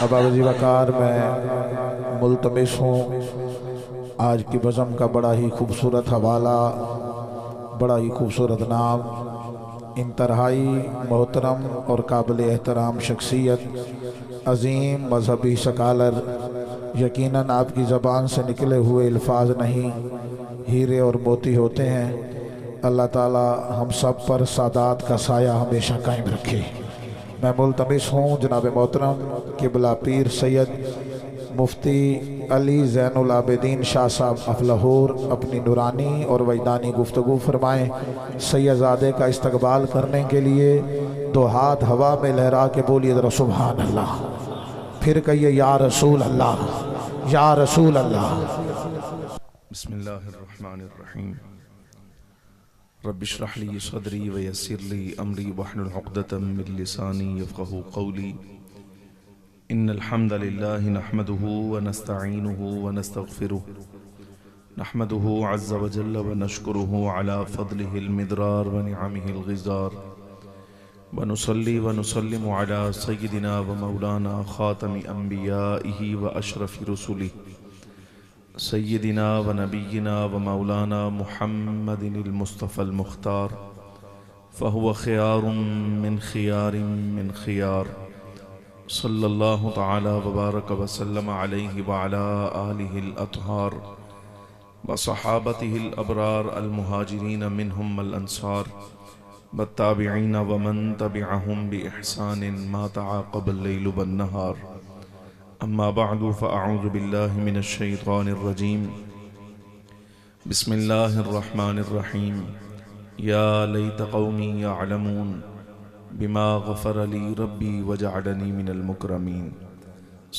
ابا وزیر وقار میں ملتمس ہوں آج کی بزم کا بڑا ہی خوبصورت حوالہ، بڑا ہی خوبصورت نام، انتہائی محترم اور قابل احترام شخصیت، عظیم مذہبی سکالر، یقیناً آپ کی زبان سے نکلے ہوئے الفاظ نہیں ہیرے اور موتی ہوتے ہیں۔ اللہ تعالی ہم سب پر سعادت کا سایہ ہمیشہ قائم رکھے۔ میں ملتمس ہوں جناب محترم قبلہ پیر سید مفتی علی زین العابدین شاہ صاحب افلاہور اپنی نورانی اور وجدانی گفتگو فرمائیں۔ سید زادے کا استقبال کرنے کے لیے دو ہاتھ ہوا میں لہرا کے بولیے ذرا سبحان اللہ، پھر کہیے یا رسول اللہ، یا رسول اللہ۔ بسم اللہ الرحمن الرحیم۔ رب اشرح لی صدری ویسر لی امری واحلل عقدۃ من لسانی یفقہوا قولی۔ ان الحمد للہ نحمده ونستعینه ونستغفره، نحمده عز وجل ونشکره على فضله المدرار ونعمه الغزار، ونصلي ونسلم على سيدنا ومولانا خاتم انبیائه واشرف رسله سیدنا و نبینا و مولانا محمد المصطفى المختار، فهو خيار من خيار من خيار، صلی اللہ تعالی وبارک وسلم علیہ وعلى آلہ الاطہار وصحابته الابرار المہاجرین منہم والانصار والتابعین ومن تبعهم بإحسان ما تعاقب الليل والنهار، اما بعد فاعوذ باللہ من الشیطان الرجیم، بسم اللہ الرحمن الرحیم۔ یا لیت قومی یعلمون بما غفر لی ربی وجعلنی من المکرمین۔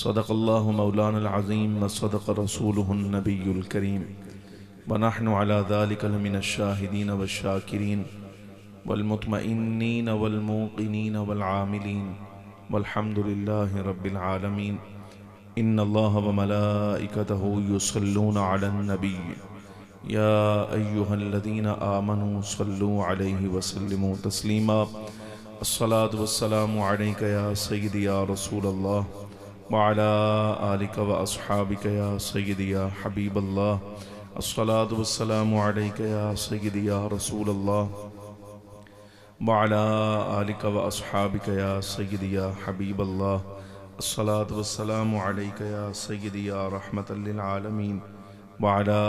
صدق اللہ مولانا العظیم وصدق رسولہ النبی الکریم، ونحن علی ذلک لمن الشاہدین والشاکرین والمطمئنین والموقنین والعاملین، والحمد للہ رب العالمین۔ ان اللہ وملائکتہ یصلون علی النبی یا ایہا الذین آمنوا صلوا علیہ وسلموا تسلیما۔ الصلاة والسلام علیک یا سیدی یا رسول اللہ وعلی آلک واصحابک یا سیدی یا حبیب اللہ۔ الصلاة والسلام علیک یا سیدی یا رسول اللہ وعلی آلک واصحابک یا سیدی یا حبیب اللہ۔ الصلاة والسلام علیک یا سیدی یا رحمت للعالمین وعلی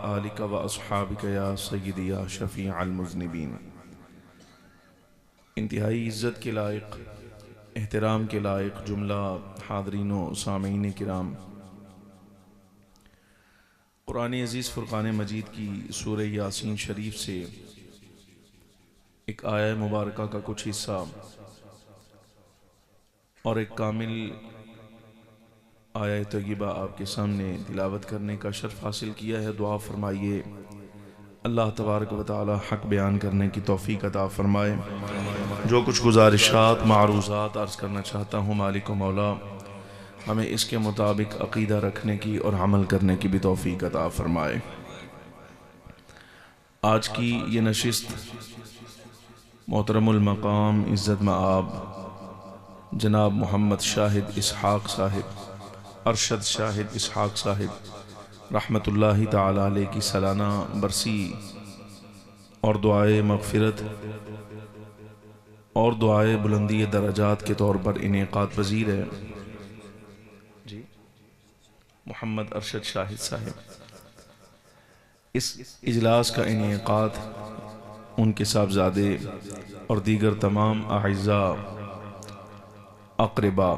آلک واصحابک یا سیدی یا شفیع المذنبین۔ انتہائی عزت کے لائق، احترام کے لائق جملہ حاضرین و سامعین کرام، قرآن عزیز فرقان مجید کی سورہ یاسین شریف سے ایک آیہ مبارکہ کا کچھ حصہ اور ایک کامل آیہ طیبہ آپ کے سامنے تلاوت کرنے کا شرف حاصل کیا ہے۔ دعا فرمائیے اللہ تبارک و تعالی حق بیان کرنے کی توفیق عطا فرمائے۔ جو کچھ گزارشات معروضات عرض کرنا چاہتا ہوں، مالک و مولا ہمیں اس کے مطابق عقیدہ رکھنے کی اور عمل کرنے کی بھی توفیق عطا فرمائے۔ آج کی یہ نشست محترم المقام عزت مآب جناب محمد شاہد اسحاق صاحب، ارشد شاہد اسحاق صاحب رحمت اللہ تعالی علیہ کی سالانہ برسی اور دعائے مغفرت اور دعائے بلندی درجات کے طور پر انعقاد پذیر ہے۔ جی محمد ارشد شاہد صاحب، اس اجلاس کا انعقاد ان کے صاحبزادے اور دیگر تمام اعزاء اقربا،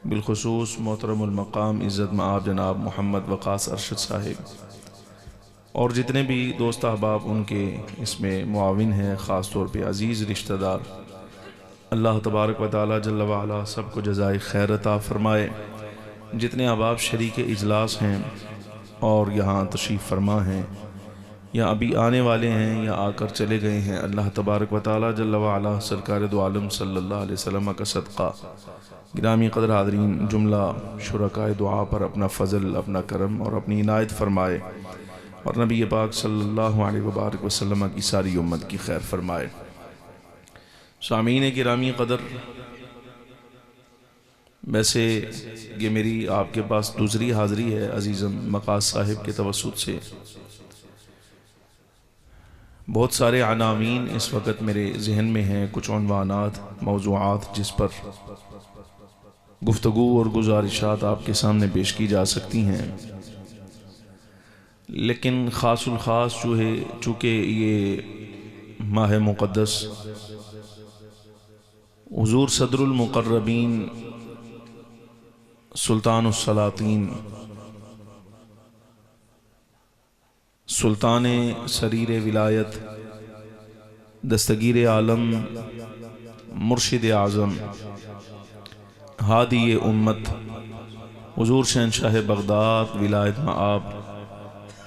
بالخصوص محترم المقام عزت مآب جناب محمد وقاص ارشد صاحب اور جتنے بھی دوست احباب ان کے اس میں معاون ہیں، خاص طور پہ عزیز رشتہ دار، اللہ تبارک و تعالی جل وعلا سب کو جزائے خیر عطا فرمائے۔ جتنے احباب شریک اجلاس ہیں اور یہاں تشریف فرما ہیں یا ابھی آنے والے ہیں یا آ کر چلے گئے ہیں، اللہ تبارک و تعالی جل وعلا سرکار دو عالم صلی اللہ علیہ وسلم کا صدقہ گرامی قدر حاضرین جملہ شرکائے دعا پر اپنا فضل، اپنا کرم اور اپنی عنایت فرمائے اور نبی پاک صلی اللہ علیہ وبارک وسلم کی ساری امت کی خیر فرمائے۔ سامعین گرامی قدر، ویسے یہ میری آپ کے پاس دوسری حاضری ہے عزیزم مقاص صاحب کے توسط سے۔ بہت سارے عناوین اس وقت میرے ذہن میں ہیں، کچھ عنوانات، موضوعات جس پر گفتگو اور گزارشات آپ کے سامنے پیش کی جا سکتی ہیں، لیکن خاص الخاص جو ہے چونکہ یہ ماہ مقدس حضور صدر المقربین سلطان السلاطین سلطان سریر ولایت دستگیر عالم مرشد اعظم ہادی امت حضور شہنشاہ بغداد ولایت مآب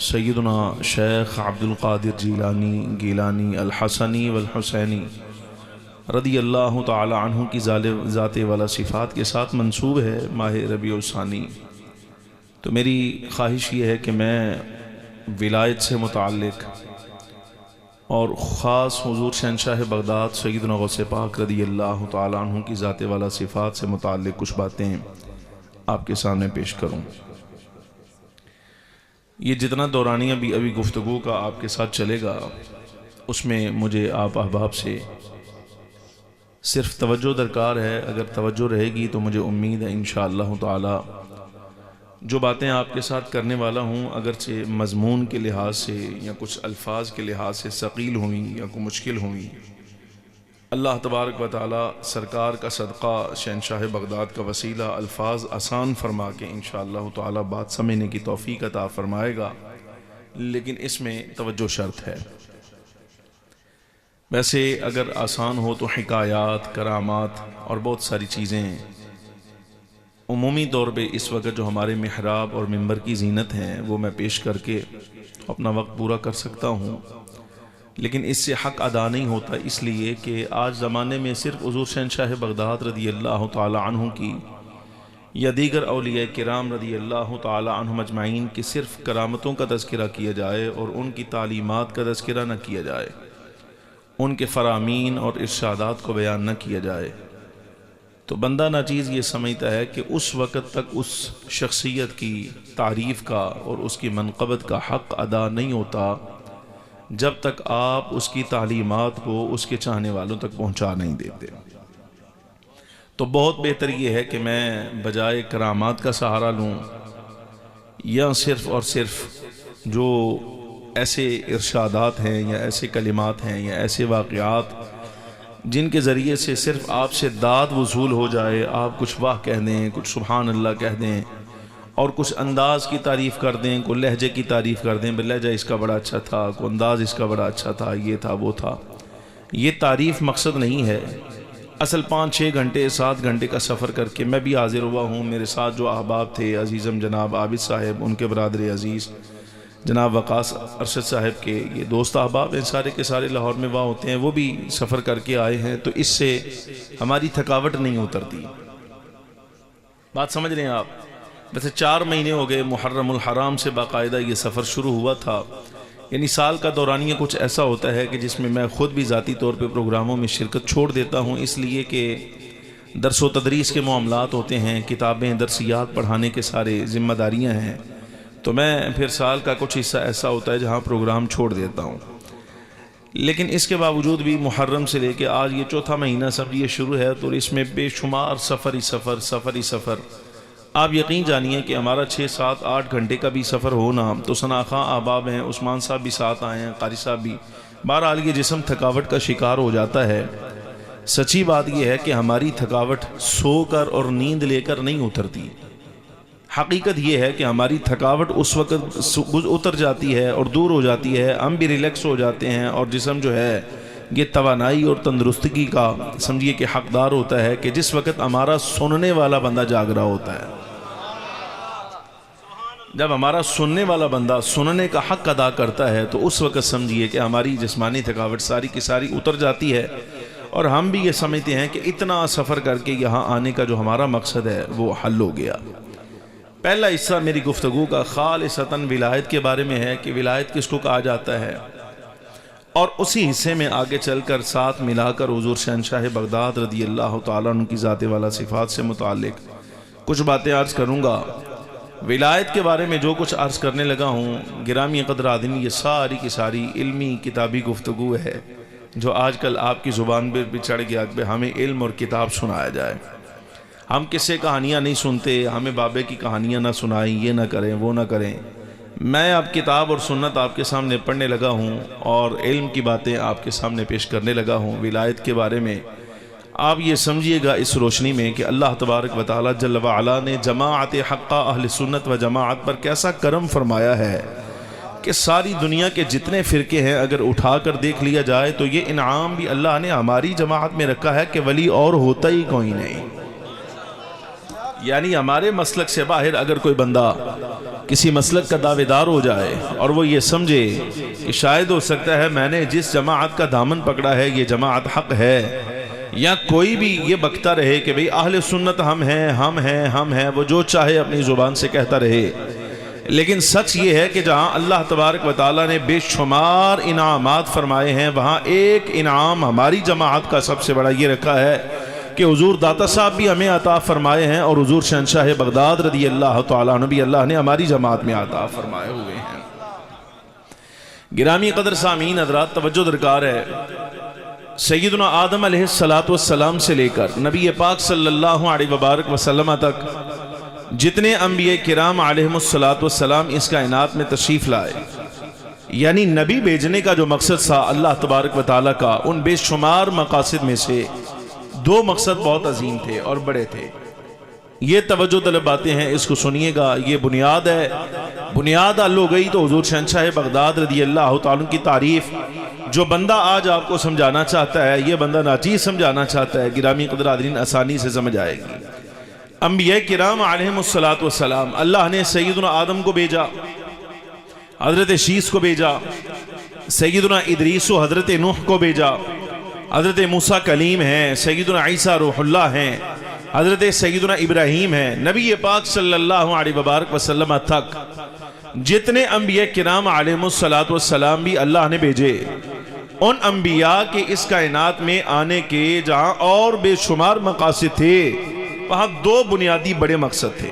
سیدنا شیخ عبد القادر جیلانی گیلانی الحسنی والحسینی رضی اللہ تعالی عنہ کی ذات والا صفات کے ساتھ منسوب ہے ماہ ربیع الثانی۔ تو میری خواہش یہ ہے کہ میں ولایت سے متعلق اور خاص حضور شہنشاہ بغداد سیدنا غوث پاک رضی اللہ تعالی عنہ کی ذات والا صفات سے متعلق کچھ باتیں آپ کے سامنے پیش کروں۔ یہ جتنا دورانیہ بھی ابھی گفتگو کا آپ کے ساتھ چلے گا، اس میں مجھے آپ احباب سے صرف توجہ درکار ہے۔ اگر توجہ رہے گی تو مجھے امید ہے انشاءاللہ تعالی جو باتیں آپ کے ساتھ کرنے والا ہوں، اگرچہ مضمون کے لحاظ سے یا کچھ الفاظ کے لحاظ سے ثقیل ہوئیں یا کوئی مشکل ہوئیں، اللہ تبارک و تعالی سرکار کا صدقہ شہنشاہ بغداد کا وسیلہ الفاظ آسان فرما کے انشاءاللہ تعالی بات سمجھنے کی توفیق عطا فرمائے گا، لیکن اس میں توجہ شرط ہے۔ ویسے اگر آسان ہو تو حکایات، کرامات اور بہت ساری چیزیں عمومی طور پہ اس وقت جو ہمارے محراب اور منبر کی زینت ہیں وہ میں پیش کر کے اپنا وقت پورا کر سکتا ہوں، لیکن اس سے حق ادا نہیں ہوتا، اس لیے کہ آج زمانے میں صرف حضور شہنشاہ بغداد رضی اللہ تعالی عنہ کی یا دیگر اولیاء کرام رضی اللہ تعالی عنہم اجمعین کی صرف کرامتوں کا تذکرہ کیا جائے اور ان کی تعلیمات کا تذکرہ نہ کیا جائے، ان کے فرامین اور ارشادات کو بیان نہ کیا جائے، تو بندہ ناچیز یہ سمجھتا ہے کہ اس وقت تک اس شخصیت کی تعریف کا اور اس کی منقبت کا حق ادا نہیں ہوتا جب تک آپ اس کی تعلیمات کو اس کے چاہنے والوں تک پہنچا نہیں دیتے۔ تو بہت بہتر یہ ہے کہ میں بجائے کرامات کا سہارا لوں یا صرف اور صرف جو ایسے ارشادات ہیں یا ایسے کلمات ہیں یا ایسے واقعات جن کے ذریعے سے صرف آپ سے داد وصول ہو جائے، آپ کچھ واہ کہہ دیں، کچھ سبحان اللہ کہہ دیں اور کچھ انداز کی تعریف کر دیں، کوئی لہجے کی تعریف کر دیں، لہجہ اس کا بڑا اچھا تھا، کوئی انداز اس کا بڑا اچھا تھا، یہ تھا وہ تھا۔ یہ تعریف مقصد نہیں ہے۔ اصل 5-6 گھنٹے 7 گھنٹے کا سفر کر کے میں بھی حاضر ہوا ہوں، میرے ساتھ جو احباب تھے عزیزم جناب عابد صاحب، ان کے برادر عزیز جناب وقاص ارشد صاحب کے یہ دوست احباب ہیں، سارے کے سارے لاہور میں وہاں ہوتے ہیں، وہ بھی سفر کر کے آئے ہیں، تو اس سے ہماری تھکاوٹ نہیں اترتی۔ بات سمجھ رہے ہیں آپ؟ ویسے 4 مہینے ہو گئے محرم الحرام سے باقاعدہ یہ سفر شروع ہوا تھا، یعنی سال کا دورانیہ کچھ ایسا ہوتا ہے کہ جس میں میں خود بھی ذاتی طور پہ پروگراموں میں شرکت چھوڑ دیتا ہوں، اس لیے کہ درس و تدریس کے معاملات ہوتے ہیں، کتابیں درسیات پڑھانے کے سارے ذمہ داریاں ہیں، تو میں پھر سال کا کچھ حصہ ایسا ہوتا ہے جہاں پروگرام چھوڑ دیتا ہوں۔ لیکن اس کے باوجود بھی محرم سے لے کے آج یہ 4تھا مہینہ سمجھیے شروع ہے، تو اس میں بے شمار سفر ہی سفر۔ آپ یقین جانیے کہ ہمارا 6-7-8 گھنٹے کا بھی سفر ہونا، تو ثناءخواں احباب ہیں، عثمان صاحب بھی ساتھ آئے ہیں، قاری صاحب بھی، بہرحال یہ جسم تھکاوٹ کا شکار ہو جاتا ہے۔ سچی بات یہ ہے کہ ہماری تھکاوٹ سو کر اور نیند لے کر نہیں اترتی۔ حقیقت یہ ہے کہ ہماری تھکاوٹ اس وقت اتر جاتی ہے اور دور ہو جاتی ہے، ہم بھی ریلیکس ہو جاتے ہیں، اور جسم جو ہے یہ توانائی اور تندرستگی کا سمجھیے کہ حقدار ہوتا ہے کہ جس وقت ہمارا سننے والا بندہ جاگ رہا ہوتا ہے۔ جب ہمارا سننے والا بندہ سننے کا حق ادا کرتا ہے تو اس وقت سمجھیے کہ ہماری جسمانی تھکاوٹ ساری کی ساری اتر جاتی ہے، اور ہم بھی یہ سمجھتے ہیں کہ اتنا سفر کر کے یہاں آنے کا جو ہمارا مقصد ہے وہ حل ہو گیا۔ پہلا حصہ میری گفتگو کا خالصتاً ولایت کے بارے میں ہے کہ ولایت کس کو کہا جاتا ہے، اور اسی حصے میں آگے چل کر ساتھ ملا کر حضور شہنشاہ بغداد رضی اللہ تعالیٰ عنہ کی ذات والا صفات سے متعلق کچھ باتیں عرض کروں گا۔ ولایت کے بارے میں جو کچھ عرض کرنے لگا ہوں گرامی قدر آدمی، یہ ساری کی ساری علمی کتابی گفتگو ہے جو آج کل آپ کی زبان پر بھی چڑھ گیا کہ ہمیں علم اور کتاب سنایا جائے۔ ہم کس سے کہانیاں نہیں سنتے، ہمیں بابے کی کہانیاں نہ سنائیں، یہ نہ کریں وہ نہ کریں۔ میں اب کتاب اور سنت آپ کے سامنے پڑھنے لگا ہوں اور علم کی باتیں آپ کے سامنے پیش کرنے لگا ہوں۔ ولایت کے بارے میں آپ یہ سمجھیے گا اس روشنی میں کہ اللہ تبارک و تعالی جل وعلا نے جماعت حقہ اہل سنت و جماعت پر کیسا کرم فرمایا ہے کہ ساری دنیا کے جتنے فرقے ہیں اگر اٹھا کر دیکھ لیا جائے تو یہ انعام بھی اللہ نے ہماری جماعت میں رکھا ہے کہ ولی اور ہوتا ہی کوئی نہیں۔ یعنی ہمارے مسلک سے باہر اگر کوئی بندہ کسی مسلک کا دعوے دار ہو جائے اور وہ یہ سمجھے کہ شاید ہو سکتا ہے میں نے جس جماعت کا دامن پکڑا ہے یہ جماعت حق ہے، یا کوئی بھی یہ بکتا رہے کہ بھئی اہل سنت ہم ہیں، وہ جو چاہے اپنی زبان سے کہتا رہے، لیکن سچ یہ ہے کہ جہاں اللہ تبارک و تعالیٰ نے بے شمار انعامات فرمائے ہیں وہاں ایک انعام ہماری جماعت کا سب سے بڑا یہ رکھا ہے کہ حضور داتا صاحب بھی ہمیں عطا فرمائے ہیں اور حضور شہنشاہ بغداد رضی اللہ تعالیٰ عنہ بھی اللہ نے ہماری جماعت میں عطا فرمائے ہوئے ہیں۔ گرامی قدر سامعین حضرات، توجہ درکار ہے، سیدنا آدم علیہ السلام سے لے کر نبی پاک صلی اللہ علیہ وبارک وسلم تک جتنے انبیاء کرام علیہم السلام اس کائنات میں تشریف لائے، یعنی نبی بھیجنے کا جو مقصد تھا اللہ تبارک و تعالیٰ کا، ان بے شمار مقاصد میں سے دو مقصد بہت عظیم تھے اور بڑے تھے۔ یہ توجہ طلب باتیں ہیں، اس کو سنیے گا، یہ بنیاد ہے۔ بنیاد حل ہو گئی تو حضور شہنشاہ بغداد رضی اللہ تعالیٰ کی تعریف جو بندہ آج آپ کو سمجھانا چاہتا ہے، یہ بندہ ناچیز سمجھانا چاہتا ہے، گرامی قدر حاضرین آسانی سے سمجھ آئے گی۔ انبیاء کرام علیہم السلام، اللہ نے سیدنا آدم کو بھیجا، حضرت شیس کو بھیجا، سیدنا ادریس و حضرت نوح کو بھیجا، حضرت موسیٰ کلیم ہیں، سیدنا عیسیٰ روح اللہ ہیں، حضرت سیدنا ابراہیم ہیں، نبی پاک صلی اللہ علیہ وبارک وسلم تک جتنے انبیاء کرام علیہم السلام بھی اللہ نے بھیجے، ان انبیاء کے اس کائنات میں آنے کے جہاں اور بے شمار مقاصد تھے وہاں دو بنیادی بڑے مقصد تھے۔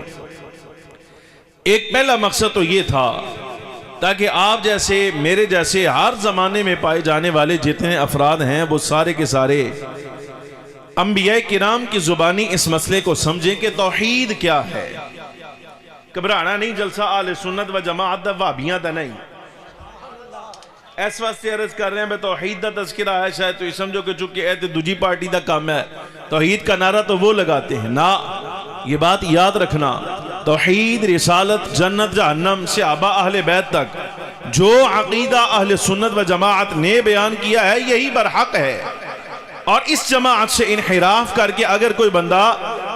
ایک پہلا مقصد تو یہ تھا تاکہ آپ جیسے میرے جیسے ہر زمانے میں پائے جانے والے جتنے افراد ہیں وہ سارے کے سارے انبیاء کرام کی زبانی اس مسئلے کو سمجھیں کہ توحید کیا ہے۔ گھبرانا نہیں، جلسہ اہل سنت و جماعت دا وہابیاں دا نہیں، اس واسطے عرض کر رہے ہیں بے توحید دا تذکرہ ہے، شاید تو یہ سمجھو کہ چونکہ اے دوجی پارٹی دا کام ہے، توحید کا نعرہ تو وہ لگاتے ہیں نا۔ یہ بات یاد رکھنا، توحید، رسالت، جنت، جہنم، صحابہ اہل بیت تک جو عقیدہ اہل سنت و جماعت نے بیان کیا ہے یہی برحق ہے، اور اس جماعت سے انحراف کر کے اگر کوئی بندہ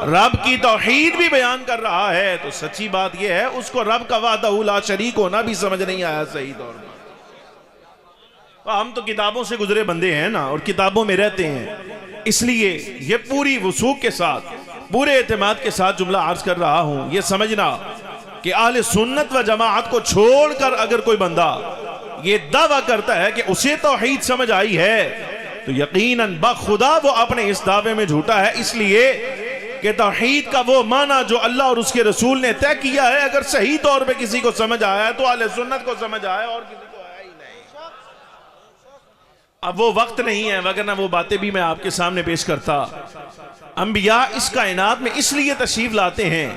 رب کی توحید بھی بیان کر رہا ہے تو سچی بات یہ ہے اس کو رب کا وحدہ لا شریک ہونا بھی سمجھ نہیں آیا صحیح طور پر۔ ہم تو کتابوں سے گزرے بندے ہیں نا اور کتابوں میں رہتے ہیں، اس لیے یہ پوری وثوق کے ساتھ، پورے اعتماد کے ساتھ جملہ عرض کر رہا ہوں، یہ سمجھنا کہ اہل سنت و جماعت کو چھوڑ کر اگر کوئی بندہ یہ دعویٰ کرتا ہے کہ اسے توحید سمجھ آئی ہے تو یقیناً بخدا وہ اپنے اس دعوے میں جھوٹا ہے، اس لیے کہ توحید کا وہ معنی جو اللہ اور اس کے رسول نے طے کیا ہے اگر صحیح طور پہ کسی کو سمجھ آیا ہے تو اہل سنت کو سمجھ آیا اور کسی کو آیا ہی نہیں۔ اب وہ وقت نہیں ہے وگرنہ وہ باتیں بھی میں آپ کے سامنے پیش کرتا۔ انبیاء اس کائنات میں اس لیے تشریف لاتے ہیں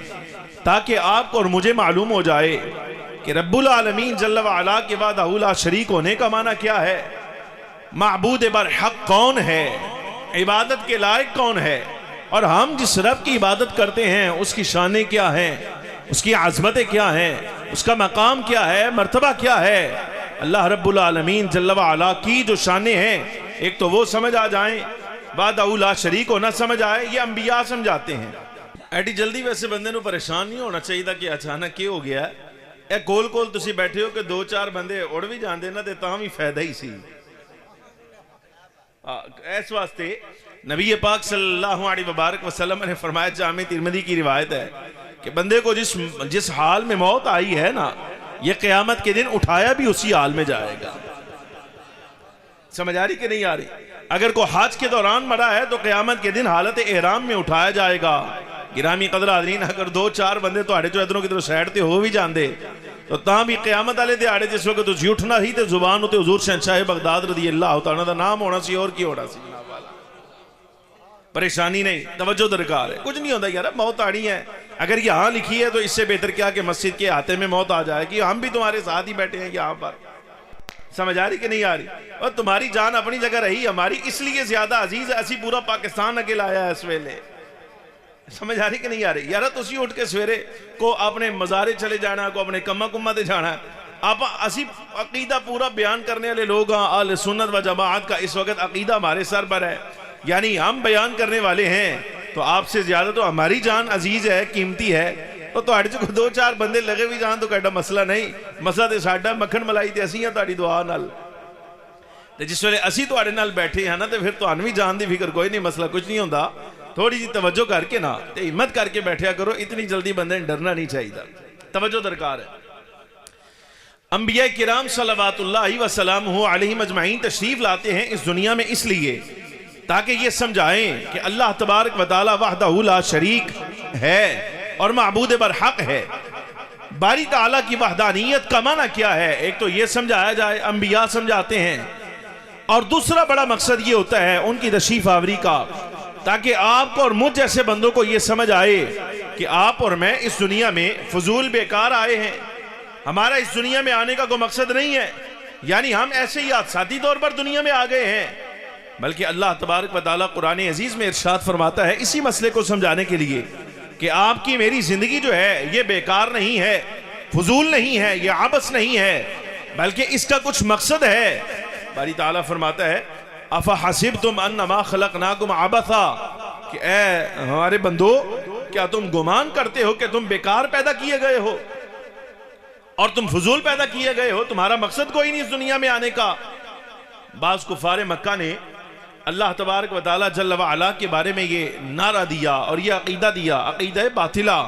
تاکہ آپ کو اور مجھے معلوم ہو جائے کہ رب العالمین جل وعلا کے وحدہ لا شریک ہونے کا معنی کیا ہے، معبود برحق کون ہے، عبادت کے لائق کون ہے، اور ہم جس رب کی عبادت کرتے ہیں اس کی شانیں کیا ہیں، اس کی عظمتیں کیا ہیں، اس کا مقام کیا ہے، مرتبہ کیا ہے۔ اللہ رب العالمین جل وعلا کی جو شانیں ہیں ایک تو وہ سمجھ آ جائیں، وحدہ لا شریک ہونا سمجھ آئے، یہ انبیاء سمجھاتے ہیں۔ ایڈی جلدی ویسے بندے نو پریشان نہیں ہونا چاہیے کہ اچانک کیا ہو گیا ہے، اے کول کول تسی بیٹھے ہو کہ دو چار بندے اڑ بھی جان دینا تے تاں بھی فائدہ ہی سی۔ اس واسطے نبی پاک صلی اللہ علیہ وبارک وسلم نے فرمایا، جامع ترمذی کی روایت ہے کہ بندے کو جس حال میں موت آئی ہے نا یہ قیامت کے دن اٹھایا بھی اسی حال میں جائے گا۔ سمجھ آ رہی کہ نہیں آ رہی؟ اگر کوئی حج کے دوران مرا ہے تو قیامت کے دن حالت احرام میں اٹھایا جائے گا۔ گرامی قدر حاضرین اگر دو چار بندے تواڈے چوں ادھروں کدھروں سائڈ تے ہو بھی جاندے تو تاں بھی قیامت والے دیہاڑے جس وقت تسی اٹھنا ہی تے زبان اُتے حضور شہنشاہ بغداد رضی اللہ تعالیٰ دا نام ہونا سی اور کی ہونا سی. پریشانی نہیں, توجہ درکار ہے. کچھ نہیں ہوتا یار, موت آنی ہے. اگر یہاں لکھی ہے تو اس سے بہتر کیا کہ مسجد کے ہاتھے میں موت آ جائے کہ ہم بھی تمہارے ساتھ ہی بیٹھے ہیں یہاں پر. سمجھ آ رہی کہ نہیں آ رہی؟ اور تمہاری جان اپنی جگہ رہی, ہماری اس لیے زیادہ عزیز ہے اسی پورا پاکستان اگے لایا ہے اس ویلے. سمجھ آ رہی کہ نہیں آ رہی؟ یار تسی اٹھ کے سویرے کو اپنے مزارے چلے جانا, کو اپنے کما کما تے جانا ہے. آپ اسی عقیدہ پورا بیان کرنے والے لوگ ہیں, اہل سنت و جماعت کا اس وقت عقیدہ ہمارے سر پر ہے, یعنی ہم بیان کرنے والے ہیں, تو آپ سے زیادہ تو ہماری جان عزیز ہے, قیمتی ہے. اور تواڈے چ دو چار بندے لگے بھی جان تو کہڑا مسئلہ نہیں, مسئلہ تے ساڈا مکھن ملائی تے اسی ہیں تہاڈی دعا نال. تے جس ویلے اسی تواڈے نال بیٹھے ہیں نا تے پھر تہانوں بھی جان دی فکر کوئی نہیں, مسئلہ کچھ نہیں ہوندا. تھوڑی جی توجہ کر کے نا تے ہمت کر کے بیٹھیا کرو, اتنی جلدی بندے ڈرنا نہیں چاہیے, توجہ درکار ہے. انبیاء کرام صلوات اللہ وسلامہ علیہم اجمعین تشریف لاتے ہیں اس دنیا میں اس لیے تاکہ یہ سمجھائیں کہ اللہ تبارک و تعالی وحدہ لا شریک ہے اور معبود برحق ہے. باری تعالیٰ کی وحدانیت کا معنی کیا ہے, ایک تو یہ سمجھایا جائے, انبیاء سمجھاتے ہیں, اور دوسرا بڑا مقصد یہ ہوتا ہے ان کی تشریف آوری کا, تاکہ آپ کو اور مجھ جیسے بندوں کو یہ سمجھ آئے کہ آپ اور میں اس دنیا میں فضول بیکار آئے ہیں. ہمارا اس دنیا میں آنے کا کوئی مقصد نہیں ہے, یعنی ہم ایسے ہی حادثاتی طور پر دنیا میں آ گئے ہیں, بلکہ اللہ تبارک و تعالیٰ قرآن عزیز میں ارشاد فرماتا ہے اسی مسئلے کو سمجھانے کے لیے کہ آپ کی میری زندگی جو ہے یہ بیکار نہیں ہے, فضول نہیں ہے, یہ عبث نہیں ہے, بلکہ اس کا کچھ مقصد ہے. باری تعالیٰ فرماتا ہے افحسبتم انما خلقناکم عبثا, کہ اے ہمارے بندو کیا تم گمان کرتے ہو کہ تم بیکار پیدا کیے گئے ہو اور تم فضول پیدا کیے گئے ہو, تمہارا مقصد کوئی نہیں اس دنیا میں آنے کا. بعض کفار مکہ نے اللہ تبارک و تعالیٰ جل وعلا کے بارے میں یہ نعرہ دیا اور یہ عقیدہ دیا, عقیدہ باطلہ,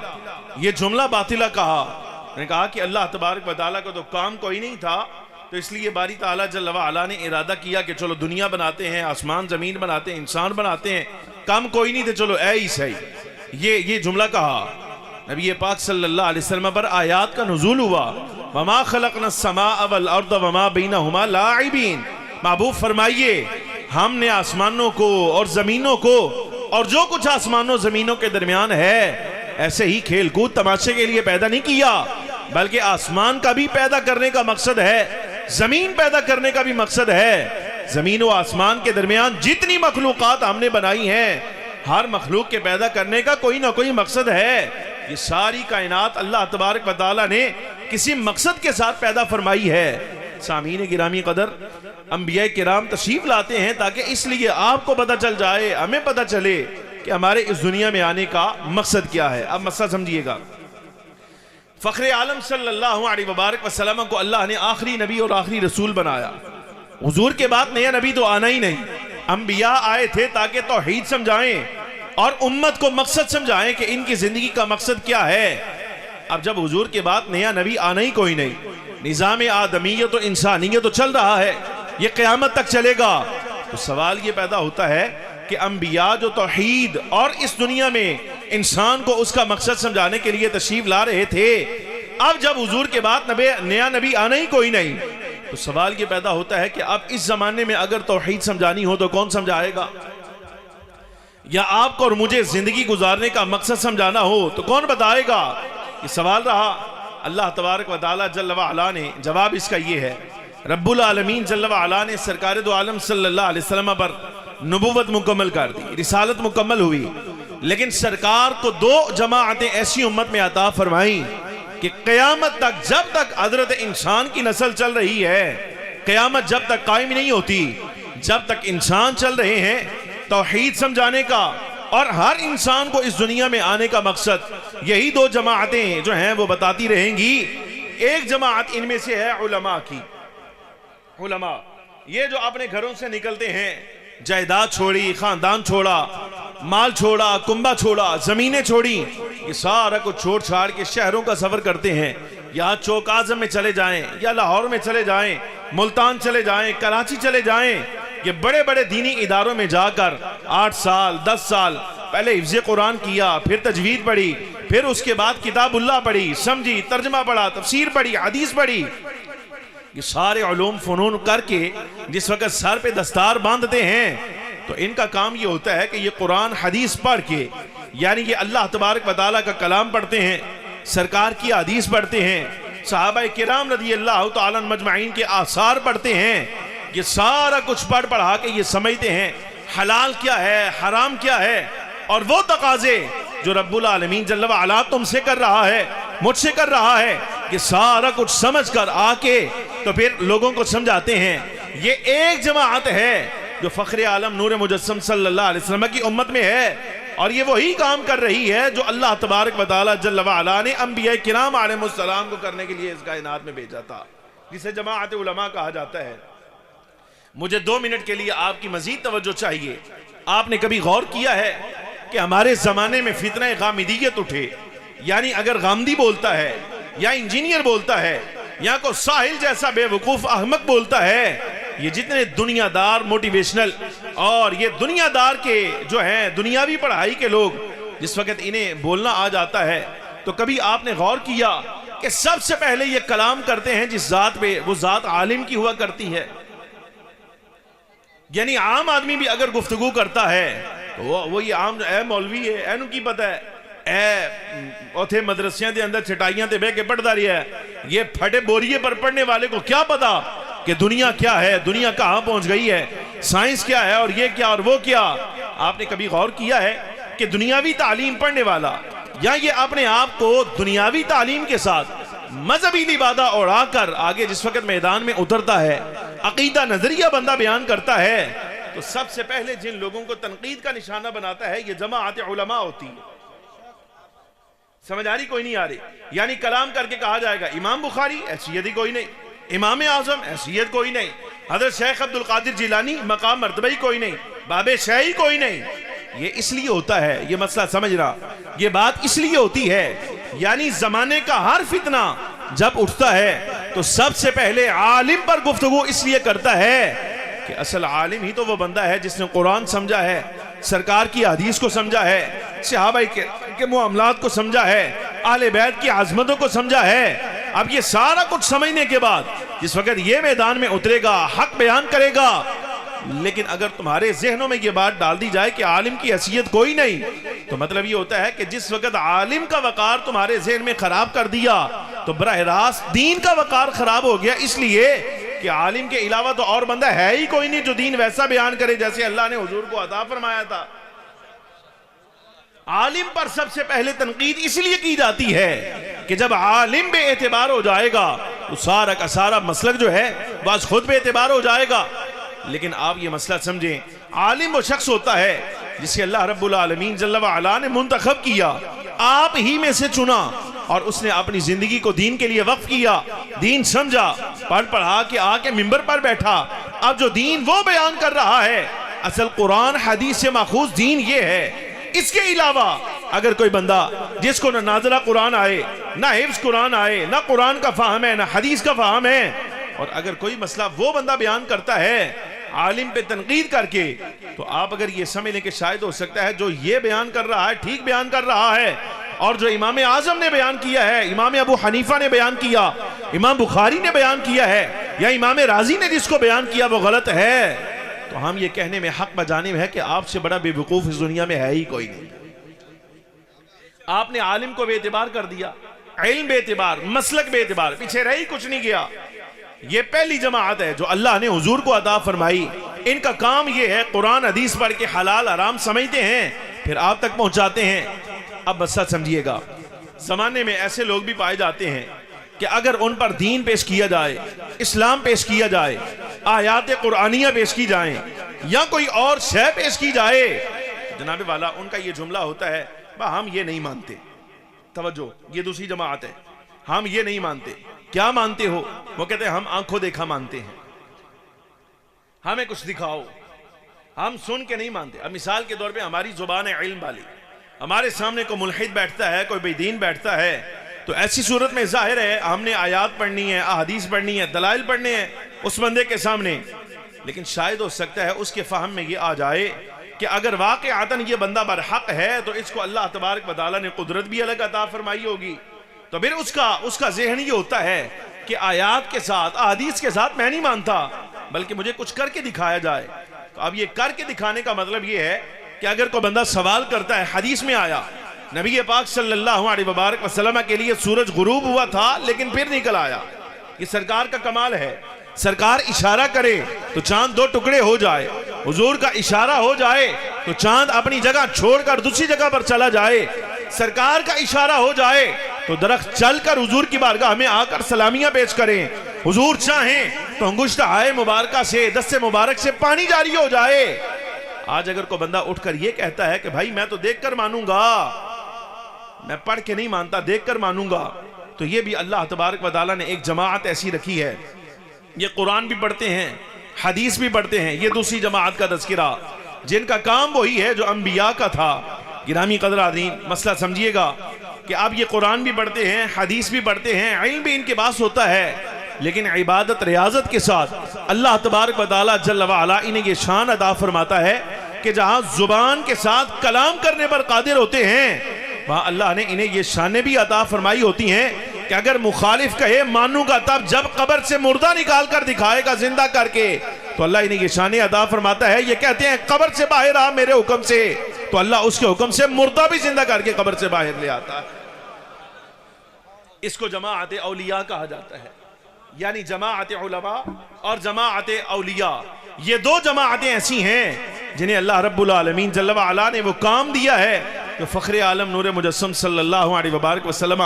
یہ جملہ باطلہ کہا. نے کہا کہ اللہ تبارک و تعالیٰ کو تو کام کوئی نہیں تھا, تو اس لیے باری تعالیٰ جل وعلا نے ارادہ کیا کہ چلو دنیا بناتے ہیں, آسمان زمین بناتے ہیں, انسان بناتے ہیں, کام کوئی نہیں تھے, چلو اے ہی صحیح. یہ جملہ کہا. نبی پاک صلی اللہ علیہ وسلم پر آیات کا نزول ہوا, وما خلقنا السماء والارض وما بینہما لاعبین. محبوب فرمائیے ہم نے آسمانوں کو اور زمینوں کو اور جو کچھ آسمانوں زمینوں کے درمیان ہے ایسے ہی کھیل کود تماشے کے لیے پیدا نہیں کیا, بلکہ آسمان کا بھی پیدا کرنے کا مقصد ہے, زمین پیدا کرنے کا بھی مقصد ہے. زمین و آسمان کے درمیان جتنی مخلوقات ہم نے بنائی ہیں, ہر مخلوق کے پیدا کرنے کا کوئی نہ کوئی مقصد ہے. یہ ساری کائنات اللہ تبارک و تعالیٰ نے کسی مقصد کے ساتھ پیدا فرمائی ہے. سامعین گرامی قدر, انبیاء کرام تشریف لاتے ہیں تاکہ اس لیے آپ کو پتہ چل جائے, ہمیں پتہ چلے کہ ہمارے اس دنیا میں آنے کا مقصد کیا ہے. اب مسئلہ سمجھیے گا. فخر عالم صلی اللہ علیہ وبارک وسلم کو اللہ نے آخری نبی اور آخری رسول بنایا. حضور کے بعد نیا نبی تو آنا ہی نہیں. انبیاء آئے تھے تاکہ توحید سمجھائیں اور امت کو مقصد سمجھائیں کہ ان کی زندگی کا مقصد کیا ہے. اب جب حضور کے بعد نیا نبی آنا ہی کوئی نہیں, نظام آدمیت و انسانیت تو چل رہا ہے, یہ قیامت تک چلے گا, تو سوال یہ پیدا ہوتا ہے کہ انبیاء جو توحید اور اس دنیا میں انسان کو اس کا مقصد سمجھانے کے لیے تشریف لا رہے تھے, اب جب حضور کے بعد نیا نبی آنا ہی کوئی نہیں, تو سوال یہ پیدا ہوتا ہے کہ اب اس زمانے میں اگر توحید سمجھانی ہو تو کون سمجھائے گا, یا آپ کو اور مجھے زندگی گزارنے کا مقصد سمجھانا ہو تو کون بتائے گا. یہ سوال رہا. اللہ تبارک و تعالیٰ جل وعلا نے جواب اس کا یہ ہے, رب العالمین جل وعلا نے سرکار دو عالم صلی اللہ علیہ وسلم پر نبوت مکمل کر دی, رسالت مکمل ہوئی, لیکن سرکار کو دو جماعتیں ایسی امت میں عطا فرمائیں کہ قیامت تک, جب تک حضرت انسان کی نسل چل رہی ہے, قیامت جب تک قائم نہیں ہوتی, جب تک انسان چل رہے ہیں, توحید سمجھانے کا اور ہر انسان کو اس دنیا میں آنے کا مقصد یہی دو جماعتیں جو ہیں وہ بتاتی رہیں گی. ایک جماعت ان میں سے ہے علماء کی. علماء یہ جو اپنے گھروں سے نکلتے ہیں, جائیداد چھوڑی, خاندان چھوڑا, مال چھوڑا, کنبہ چھوڑا, زمینیں چھوڑی, یہ سارا کچھ چھوڑ چھاڑ کے شہروں کا سفر کرتے ہیں. یا چوک اعظم میں چلے جائیں, یا لاہور میں چلے جائیں, ملتان چلے جائیں, کراچی چلے جائیں, یہ بڑے بڑے دینی اداروں میں جا کر 8 سال 10 سال پہلے حفظ قرآن کیا، پھر تجوید پڑھی، پھر اس کے بعد کتاب اللہ پڑھی، سمجھی، ترجمہ پڑھا، تفسیر پڑھی، حدیث پڑھی، یہ سارے علوم فنون کر کے جس وقت سر پہ دستار باندھتے ہیں تو ان کا کام یہ ہوتا ہے کہ یہ قرآن حدیث پڑھ کے، یعنی یہ اللہ تبارک و تعالیٰ کا کلام پڑھتے ہیں، سرکار کی حدیث پڑھتے ہیں، صحابہ کرام رضی اللہ تعالیٰ مجمعین کے آثار پڑھتے ہیں، یہ سارا کچھ پڑھ پڑھا کے یہ سمجھتے ہیں حلال کیا ہے، حرام کیا ہے، اور وہ تقاضے جو رب العالمین جل وعلا تم سے کر رہا ہے، مجھ سے کر رہا ہے، یہ سارا کچھ سمجھ کر آ کے تو پھر لوگوں کو سمجھاتے ہیں۔ یہ ایک جماعت ہے جو فخر عالم نور مجسم صلی اللہ علیہ وسلم کی امت میں ہے، اور یہ وہی کام کر رہی ہے جو اللہ تبارک و تعالی جل وعلا نے انبیاء کرام علیہ السلام کو کرنے کے لیے اس کائنات میں بھیجا تھا، جسے جماعت علماء کہا جاتا ہے۔ مجھے 2 منٹ کے لیے آپ کی مزید توجہ چاہیے۔ آپ نے کبھی غور کیا ہے کہ ہمارے زمانے میں فتنہ غامدیت اٹھے، یعنی اگر غامدی بولتا ہے یا انجینئر بولتا ہے یا کوئی ساحل جیسا بے وقوف احمق بولتا ہے، یہ جتنے دنیا دار موٹیویشنل اور یہ دنیا دار کے جو ہیں دنیاوی پڑھائی کے لوگ جس وقت انہیں بولنا آ جاتا ہے تو کبھی آپ نے غور کیا کہ سب سے پہلے یہ کلام کرتے ہیں جس ذات پہ، وہ ذات عالم کی ہوا کرتی ہے۔ یعنی عام آدمی بھی اگر گفتگو کرتا ہے تو وہ یہ عام اے مولوی ہے، اینو کی پتہ ہے، اوتھے مدرسیاں دے اندر چھٹائیاں تے بے کے پڑھتا رہی ہے، یہ پھٹے بوریے پر پڑھنے والے کو کیا پتا کہ دنیا کیا ہے، دنیا کہاں پہنچ گئی ہے، سائنس کیا ہے، اور یہ کیا اور وہ کیا۔ آپ نے کبھی غور کیا ہے کہ دنیاوی تعلیم پڑھنے والا یا یہ اپنے آپ کو دنیاوی تعلیم کے ساتھ مذہبی لبادہ اڑا کر آگے جس وقت میدان میں اترتا ہے، عقیدہ نظریہ بندہ بیان کرتا ہے، تو سب سے پہلے جن لوگوں کو تنقید کا نشانہ بناتا ہے یہ جماعت علماء ہوتی ہے۔ سمجھ آ رہی؟ کوئی نہیں آ رہی؟ یعنی کلام کر کے کہا جائے گا امام بخاری حیثیت ہی کوئی نہیں، امام اعظم حیثیت کوئی نہیں، حضرت شیخ عبد القادر جیلانی مقام مرتبہ ہی کوئی نہیں، باب شیعی کوئی نہیں۔ یہ اس لیے ہوتا ہے، یہ مسئلہ سمجھ رہا، یہ بات اس لیے ہوتی ہے، یعنی زمانے کا ہر فتنہ جب اٹھتا ہے تو سب سے پہلے عالم پر گفتگو اس لیے کرتا ہے کہ اصل عالم ہی تو وہ بندہ ہے جس نے قرآن سمجھا ہے، سرکار کی حدیث کو سمجھا ہے، صحابہ کے معاملات کو سمجھا ہے، اہل بیت کی عظمتوں کو سمجھا ہے۔ اب یہ سارا کچھ سمجھنے کے بعد جس وقت یہ میدان میں اترے گا، حق بیان کرے گا، لیکن اگر تمہارے ذہنوں میں یہ بات ڈال دی جائے کہ عالم کی حیثیت کوئی نہیں، تو مطلب یہ ہوتا ہے کہ جس وقت عالم کا وقار تمہارے ذہن میں خراب کر دیا تو براہ راست دین کا وقار خراب ہو گیا، اس لیے کہ عالم کے علاوہ تو اور بندہ ہے ہی کوئی نہیں جو دین ویسا بیان کرے جیسے اللہ نے حضور کو عطا فرمایا تھا۔ عالم پر سب سے پہلے تنقید اس لیے کی جاتی ہے کہ جب عالم بے اعتبار ہو جائے گا تو سارا کا سارا مسلک جو ہے بس خود بے اعتبار ہو جائے گا۔ لیکن آپ یہ مسئلہ سمجھیں، عالم وہ شخص ہوتا ہے جسے اللہ رب العالمین جل وعلا نے منتخب کیا، آپ ہی میں سے چنا، اور اس نے اپنی زندگی کو دین کے لیے وقف کیا، دین سمجھا، پڑھ پڑھا کے آ کے ممبر پر بیٹھا۔ اب جو دین وہ بیان کر رہا ہے، اصل قرآن حدیث سے ماخوذ دین یہ ہے۔ اس کے علاوہ اگر کوئی بندہ جس کو نہ نازلہ قرآن آئے، نہ حفظ قرآن آئے، نہ قرآن کا فہم ہے، نہ حدیث کا فہم ہے، اور اگر کوئی مسئلہ وہ بندہ بیان کرتا ہے عالم پہ تنقید کر کے، تو آپ اگر یہ سمجھ لیں کہ شاید ہو سکتا ہے جو یہ بیان کر رہا ہے ٹھیک بیان کر رہا ہے، اور جو امام اعظم نے بیان کیا ہے، امام ابو حنیفہ نے بیان کیا، امام بخاری نے بیان کیا ہے، یا امام رازی نے جس کو بیان کیا وہ غلط ہے، تو ہم یہ کہنے میں حق بجانب ہے کہ آپ سے بڑا بے وقوف اس دنیا میں ہے ہی کوئی نہیں۔ آپ نے عالم کو بے اعتبار کر دیا، علم بے اعتبار، مسلک بے اعتبار، پیچھے رہی کچھ نہیں گیا۔ یہ پہلی جماعت ہے جو اللہ نے حضور کو عطا فرمائی، ان کا کام یہ ہے قرآن حدیث پڑھ کے حلال حرام سمجھتے ہیں، پھر آپ تک پہنچاتے ہیں۔ اب بس سچ سمجھیے گا، زمانے میں ایسے لوگ بھی پائے جاتے ہیں کہ اگر ان پر دین پیش کیا جائے، اسلام پیش کیا جائے، آیات قرآنیہ پیش کی جائیں، یا کوئی اور شے پیش کی جائے، جناب والا ان کا یہ جملہ ہوتا ہے ہم یہ نہیں مانتے۔ توجہ، یہ دوسری جماعت ہے، ہم یہ نہیں مانتے۔ کیا مانتے ہو؟ وہ کہتے ہیں ہم آنکھوں دیکھا مانتے ہیں، ہمیں کچھ دکھاؤ، ہم سن کے نہیں مانتے۔ اب مثال کے طور پہ ہماری زبان ہے علم والی، ہمارے سامنے کوئی ملحد بیٹھتا ہے، کوئی بے دین بیٹھتا ہے، تو ایسی صورت میں ظاہر ہے ہم نے آیات پڑھنی ہے، احادیث پڑھنی ہے، دلائل پڑھنے ہیں اس بندے کے سامنے، لیکن شاید ہو سکتا ہے اس کے فہم میں یہ آ جائے کہ اگر واقعاتاً یہ بندہ برحق ہے تو اس کو اللہ تبارک و تعالیٰ نے قدرت بھی الگ عطا فرمائی ہوگی، تو پھر اس کا ذہن یہ ہوتا ہے کہ آیات کے ساتھ احادیث کے ساتھ میں نہیں مانتا، بلکہ مجھے کچھ کر کے دکھایا جائے۔ تو اب یہ کر کے دکھانے کا مطلب یہ ہے کہ اگر کوئی بندہ سوال کرتا ہے، حدیث میں آیا نبی پاک صلی اللہ علیہ وبارک وسلم کے لیے سورج غروب ہوا تھا لیکن پھر نکل آیا، یہ سرکار کا کمال ہے۔ سرکار اشارہ کرے تو چاند دو ٹکڑے ہو جائے، حضور کا اشارہ ہو جائے تو چاند اپنی جگہ چھوڑ کر دوسری جگہ پر چلا جائے، سرکار کا اشارہ ہو جائے تو درخت چل کر حضور کی بارگاہ میں آ کر سلامیاں پیش کریں، حضور چاہیں تو انگشت ہائے مبارکہ سے دست مبارک سے پانی جاری ہو جائے۔ آج اگر کوئی بندہ اٹھ کر یہ کہتا ہے کہ بھائی میں تو دیکھ کر مانوں گا، میں پڑھ کے نہیں مانتا، دیکھ کر مانوں گا، تو یہ بھی اللہ تبارک و تعالیٰ نے ایک جماعت ایسی رکھی ہے، یہ قرآن بھی پڑھتے ہیں، حدیث بھی پڑھتے ہیں، یہ دوسری جماعت کا تذکرہ، جن کا کام وہی ہے جو انبیاء کا تھا۔ گرامی قدر عظیم، مسئلہ سمجھیے گا کہ اب یہ قرآن بھی پڑھتے ہیں، حدیث بھی پڑھتے ہیں، علم بھی ان کے پاس ہوتا ہے، لیکن عبادت ریاضت کے ساتھ اللہ تبارک و تعالیٰ جل وعلا انہیں یہ شان عطا فرماتا ہے کہ جہاں زبان کے ساتھ کلام کرنے پر قادر ہوتے ہیں، وہاں اللہ نے انہیں یہ شانیں بھی عطا فرمائی ہوتی ہیں کہ اگر مخالف کہے مانوں گا، تب جب قبر سے مردہ نکال کر دکھائے گا زندہ کر کے، تو اللہ انہیں یہ شانیں عطا فرماتا ہے۔ یہ کہتے ہیں قبر سے باہر آ میرے حکم سے، تو اللہ اس کے حکم سے مردہ بھی زندہ کر کے قبر سے باہر لے آتا ہے۔ اس کو جماعت اولیاء کہا جاتا ہے، یعنی جماعت علماء اور جماعت اولیاء، یہ دو جماعتیں ایسی ہیں جنہیں اللہ رب العالمین جل وعلا نے وہ کام دیا ہے جو فخر عالم نور مجسم صلی اللہ علیہ وبارک وسلم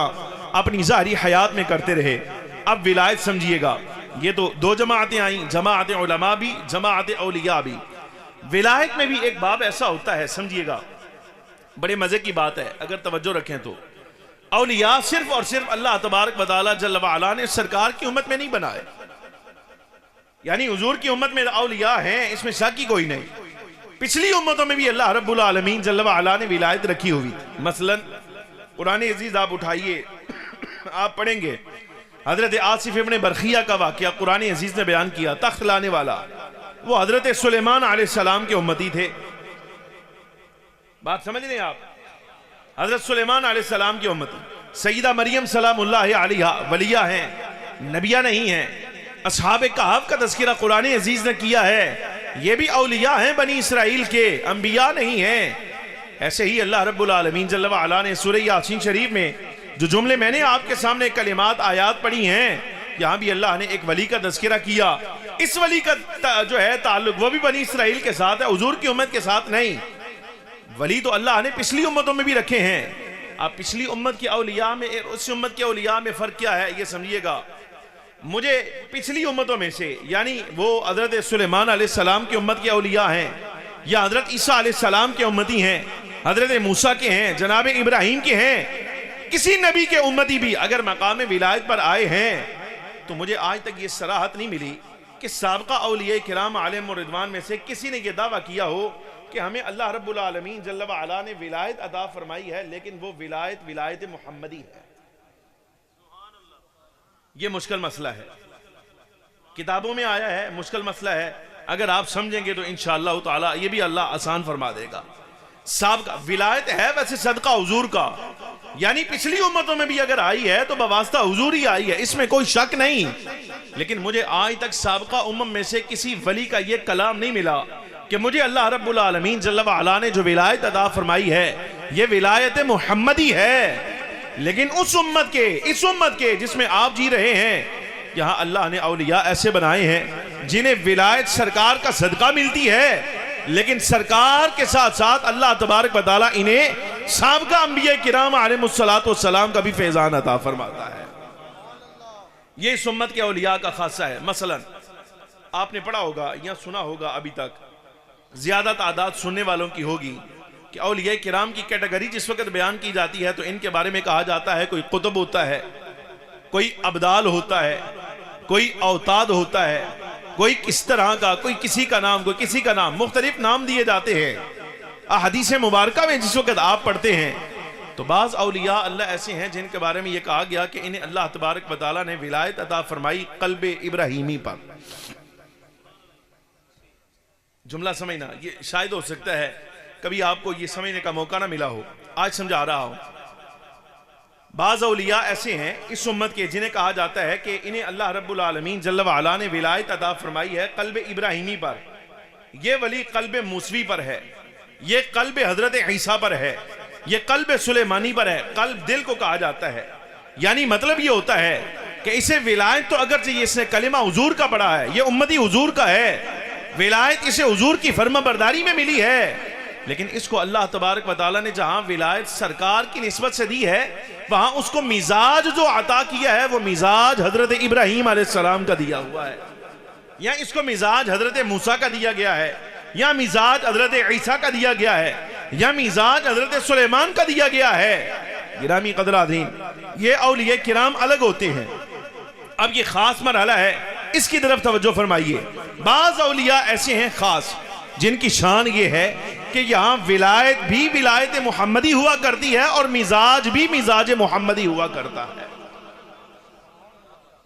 اپنی ظاہری حیات میں کرتے رہے۔ اب ولایت سمجھیے گا، یہ تو دو جماعتیں آئیں، جماعت علماء بھی، جماعت اولیاء بھی۔ ولایت میں بھی ایک باب ایسا ہوتا ہے، سمجھیے گا، بڑے مزے کی بات ہے اگر توجہ رکھیں تو۔ اولیاء صرف اور صرف اللہ تبارک و تعالیٰ جل وعلا نے سرکار کی امت میں نہیں بنائے، یعنی حضور کی امت میں اولیاء ہیں، اس میں شک کی کوئی نہیں۔ پچھلی امتوں میں بھی اللہ رب العالمین جل وعلا نے ولایت رکھی ہوئی تھی۔ مثلا قرآن عزیز آپ اٹھائیے، آپ پڑھیں گے حضرت آصف ابن برخیہ کا واقعہ قرآن عزیز نے بیان کیا، تخت لانے والا، وہ حضرت سلیمان علیہ السلام کے امتی تھے۔ بات سمجھ لیں آپ، حضرت سلیمان علیہ السلام کی امتی، سیدہ مریم سلام اللہ علیہا ولیہ ہیں، نبیہ نہیں ہیں۔ اصحاب کہف کا تذکرہ قرآن عزیز نے کیا ہے، یہ بھی اولیاء ہیں بنی اسرائیل کے، انبیاء نہیں ہیں۔ ایسے ہی اللہ رب العالمین جل وعلا نے سورہ یاسین شریف میں جو جملے میں نے آپ کے سامنے کلمات آیات پڑھی ہیں، یہاں بھی اللہ نے ایک ولی کا تذکرہ کیا۔ اس ولی کا جو ہے تعلق وہ بھی بنی اسرائیل کے ساتھ ہے، حضور کی امت کے ساتھ نہیں۔ ولی تو اللہ نے پچھلی امتوں میں بھی رکھے ہیں۔ آپ پچھلی امت کے اولیاء میں اس امت کے اولیاء میں فرق کیا ہے یہ سمجھیے گا۔ مجھے پچھلی امتوں میں سے، یعنی وہ حضرت سلیمان علیہ السلام کی امت کے اولیاء ہیں، یا حضرت عیسیٰ علیہ السلام کے امتی ہیں، حضرت موسیٰ کے ہیں، جناب ابراہیم کے ہیں، کسی نبی کے امتی بھی اگر مقام ولایت پر آئے ہیں تو مجھے آج تک یہ صراحت نہیں ملی کہ سابقہ اولیاء کرام علیہم الرضوان میں سے کسی نے یہ دعویٰ کیا ہو کہ ہمیں اللہ رب العالمین جل وعلا نے ولایت عطا فرمائی ہے، لیکن وہ ولایت محمدی ہے۔ یہ مشکل مسئلہ ہے، کتابوں میں آیا ہے، مشکل مسئلہ ہے، اگر آپ سمجھیں گے تو انشاءاللہ تعالی یہ بھی اللہ آسان فرما دے گا۔ سابقہ ولایت ہے ویسے صدقہ حضور کا، یعنی پچھلی امتوں میں بھی اگر آئی ہے تو بواسطہ حضور ہی آئی ہے، اس میں کوئی شک نہیں، لیکن مجھے آج تک سابقہ امم میں سے کسی ولی کا یہ کلام نہیں ملا کہ مجھے اللہ رب العالمین جل وعلا نے جو ولایت عطا فرمائی ہے یہ ولایت محمدی ہے۔ لیکن اس امت کے جس میں آپ جی رہے ہیں، یہاں اللہ نے اولیاء ایسے بنائے ہیں جنہیں ولایت سرکار کا صدقہ ملتی ہے، لیکن سرکار کے ساتھ ساتھ اللہ تبارک و تعالیٰ انہیں سابقہ انبیاء کرام علیہم السلام کا بھی فیضان عطا فرماتا ہے۔ یہ اس امت کے اولیاء کا خاصہ ہے۔ مثلا آپ نے پڑھا ہوگا یا سنا ہوگا، ابھی تک زیادہ تعداد سننے والوں کی ہوگی کہ اولیاء کرام کی کیٹیگری جس وقت بیان کی جاتی ہے تو ان کے بارے میں کہا جاتا ہے کوئی قطب ہوتا ہے، کوئی ابدال ہوتا ہے، کوئی اوتاد ہوتا ہے، کوئی کس طرح کا، کوئی کسی کا نام، کوئی کسی کا نام، مختلف نام دیے جاتے ہیں۔ احادیث مبارکہ میں جس وقت آپ پڑھتے ہیں تو بعض اولیاء اللہ ایسے ہیں جن کے بارے میں یہ کہا گیا کہ انہیں اللہ تبارک و تعالیٰ نے ولایت عطا فرمائی قلب ابراہیمی پر۔ جملہ سمجھنا، یہ شاید ہو سکتا ہے کبھی آپ کو یہ سمجھنے کا موقع نہ ملا ہو، آج سمجھا رہا ہوں۔ بعض اولیاء ایسے ہیں اس امت کے جنہیں کہا جاتا ہے کہ انہیں اللہ رب العالمین جل وعلا نے ولایت عطا فرمائی ہے قلب ابراہیمی پر، یہ ولی قلب موسوی پر ہے، یہ قلب حضرت عیسیٰ پر ہے، یہ قلب سلیمانی پر ہے، قلب دل کو کہا جاتا ہے۔ یعنی مطلب یہ ہوتا ہے کہ اسے ولایت تو اگرچہ اس نے کلمہ حضور کا پڑھا ہے، یہ امتی حضور کا ہے، ولایت اسے حضور کی فرما برداری میں ملی ہے، لیکن اس کو اللہ تبارک و تعالیٰ نے جہاں ولایت سرکار کی نسبت سے دی ہے، وہاں اس کو مزاج جو عطا کیا ہے وہ مزاج حضرت ابراہیم علیہ السلام کا دیا ہوا ہے، یا اس کو مزاج حضرت موسیٰ کا دیا گیا ہے، یا مزاج حضرت عیسیٰ کا دیا گیا ہے، یا مزاج حضرت سلیمان کا دیا گیا ہے۔ گرامی قدر عظیم، یہ اولیاء کرام الگ ہوتے ہیں۔ اب یہ خاص مرحلہ ہے، اس کی طرف توجہ فرمائیے۔ بعض اولیاء ایسے ہیں خاص جن کی شان یہ ہے کہ یہاں ولایت بھی ولایت محمدی ہوا کرتی ہے اور مزاج بھی مزاج محمدی ہوا کرتا ہے،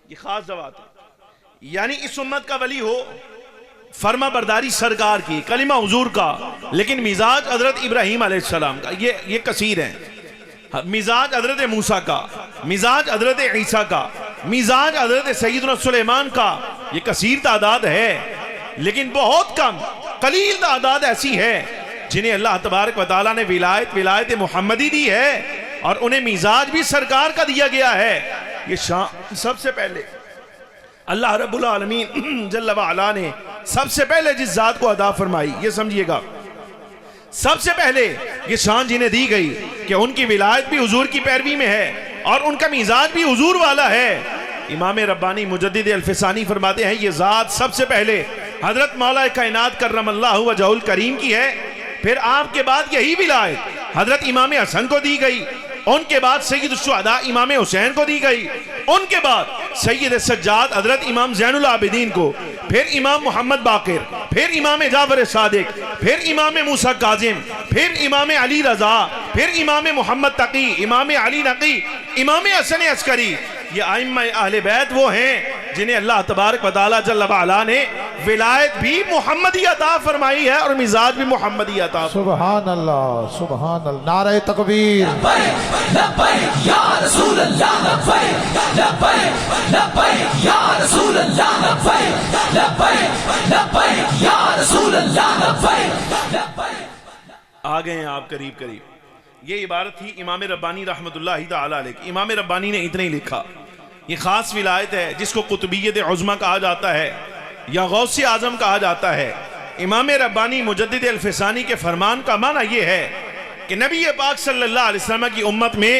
یہ خاص ذوات ہے۔ یعنی اس امت کا ولی ہو فرما برداری سرکار کی، کلمہ حضور کا، لیکن مزاج حضرت ابراہیم علیہ السلام کا، یہ کثیر ہیں۔ مزاج حضرت موسیٰ کا، مزاج حضرت عیسیٰ کا، مزاج حضرت سیدنا سلیمان کا، یہ کثیر تعداد ہے، لیکن بہت کم قلیل تعداد ایسی ہے جنہیں اللہ تبارک و تعالیٰ نے ولایت محمدی دی ہے اور انہیں مزاج بھی سرکار کا دیا گیا ہے۔ یہ سب سے پہلے اللہ رب العالمین جل وعلا نے سب سے پہلے جس ذات کو عطا فرمائی، یہ سمجھیے گا، سب سے پہلے یہ شان جنہیں دی گئی کہ ان کی ولایت بھی حضور کی پیروی میں ہے اور ان کا مزاج بھی حضور والا ہے۔ امام ربانی مجدد الفسانی فرماتے ہیں یہ ذات سب سے پہلے حضرت مولا کائنات کرم اللہ وجہ الکریم کی ہے، پھر آپ کے بعد یہی ولایت حضرت امام حسن کو دی گئی، ان کے بعد سید الشہداء امام حسین کو دی گئی، ان کے بعد سید سجاد حضرت امام زین العابدین کو، پھر امام محمد باقر، پھر امام جعفر صادق، پھر امام موسیٰ کاظم، پھر امام علی رضا، پھر امام محمد تقی، امام علی نقی، امام حسن عسکری۔ یہ ائمہ اہل بیت وہ ہیں جنہیں اللہ تبارک و تعالیٰ جل وعلا نے ولایت بھی محمدی عطا فرمائی ہے اور مزاج بھی محمدی عطا فرمائی۔ سبحان اللہ، سبحان اللہ، نعرہ تکبیر۔ لبیک لبیک یا رسول اللہ، لبیک لبیک لبیک یا رسول اللہ، لبیک لبیک لبیک یا رسول اللہ، لبیک لبیک۔ آ گئے ہیں آپ قریب قریب۔ یہ عبارت تھی امام ربانی رحمت اللہ تعالیٰ علیہ کی۔ امام ربانی نے اتنا ہی لکھا۔ یہ خاص ولایت ہے جس کو قطبیت عظمہ کہا جاتا ہے یا غوث اعظم کہا جاتا ہے۔ امام ربانی مجدد الفسانی کے فرمان کا معنی یہ ہے کہ نبی پاک صلی اللہ علیہ وسلم کی امت میں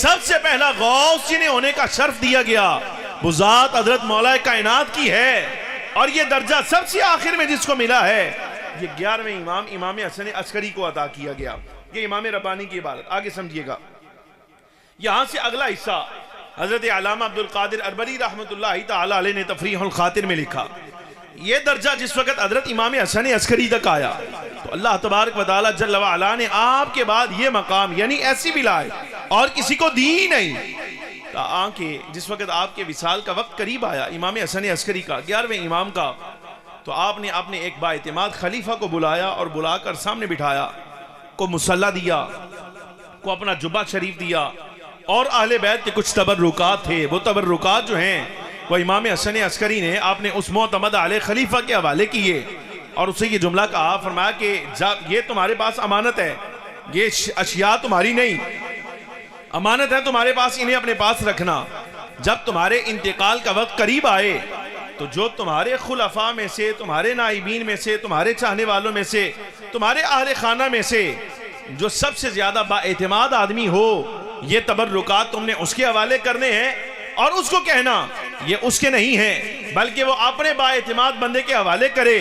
سب سے پہلا غوث جنہیں ہونے کا شرف دیا گیا وہ ذات حضرت مولا کائنات کی ہے، اور یہ درجہ سب سے آخر میں جس کو ملا ہے یہ 11ویں امام امام حسن عسکری کو عطا کیا گیا۔ یہ امام ربانی کی عبارت، آگے سمجھیے گا۔ یہاں سے اگلا حصہ حضرت علامہ عبدالقادر اربری رحمت اللہ تعالیٰ علیہ نے تفریح الخاطر میں لکھا۔ یہ درجہ جس وقت حضرت امام حسن عسکری تک آیا تو اللہ تبارک و تعالیٰ جل وعلا نے آپ کے بعد یہ مقام یعنی ایسی ولایت اور کسی کو دی نہیں، کہ جس وقت آپ کے وصال کا وقت قریب آیا امام حسن عسکری کا 11ویں امام کا، تو آپ نے اپنے ایک بااعتماد خلیفہ کو بلایا اور بلا کر سامنے بٹھایا، کو مصلی دیا، کو اپنا جبہ شریف دیا، اور اہل بیت کے کچھ تبرکات تھے، وہ تبرکات جو ہیں وہ امام حسن عسکری نے آپ نے اس معتمد علیہ خلیفہ کے حوالے کیے اور اسے یہ جملہ کہا، فرمایا کہ جب یہ تمہارے پاس امانت ہے، یہ اشیاء تمہاری نہیں، امانت ہے تمہارے پاس، انہیں اپنے پاس رکھنا، جب تمہارے انتقال کا وقت قریب آئے تو جو تمہارے خلفاء میں سے، تمہارے نائبین میں سے، تمہارے چاہنے والوں میں سے، تمہارے اہل خانہ میں سے جو سب سے زیادہ با اعتماد آدمی ہو، یہ تبرکات تم نے اس کے حوالے کرنے ہیں، اور اس کو کہنا یہ اس کے نہیں ہیں بلکہ وہ اپنے با اعتماد بندے کے حوالے کرے۔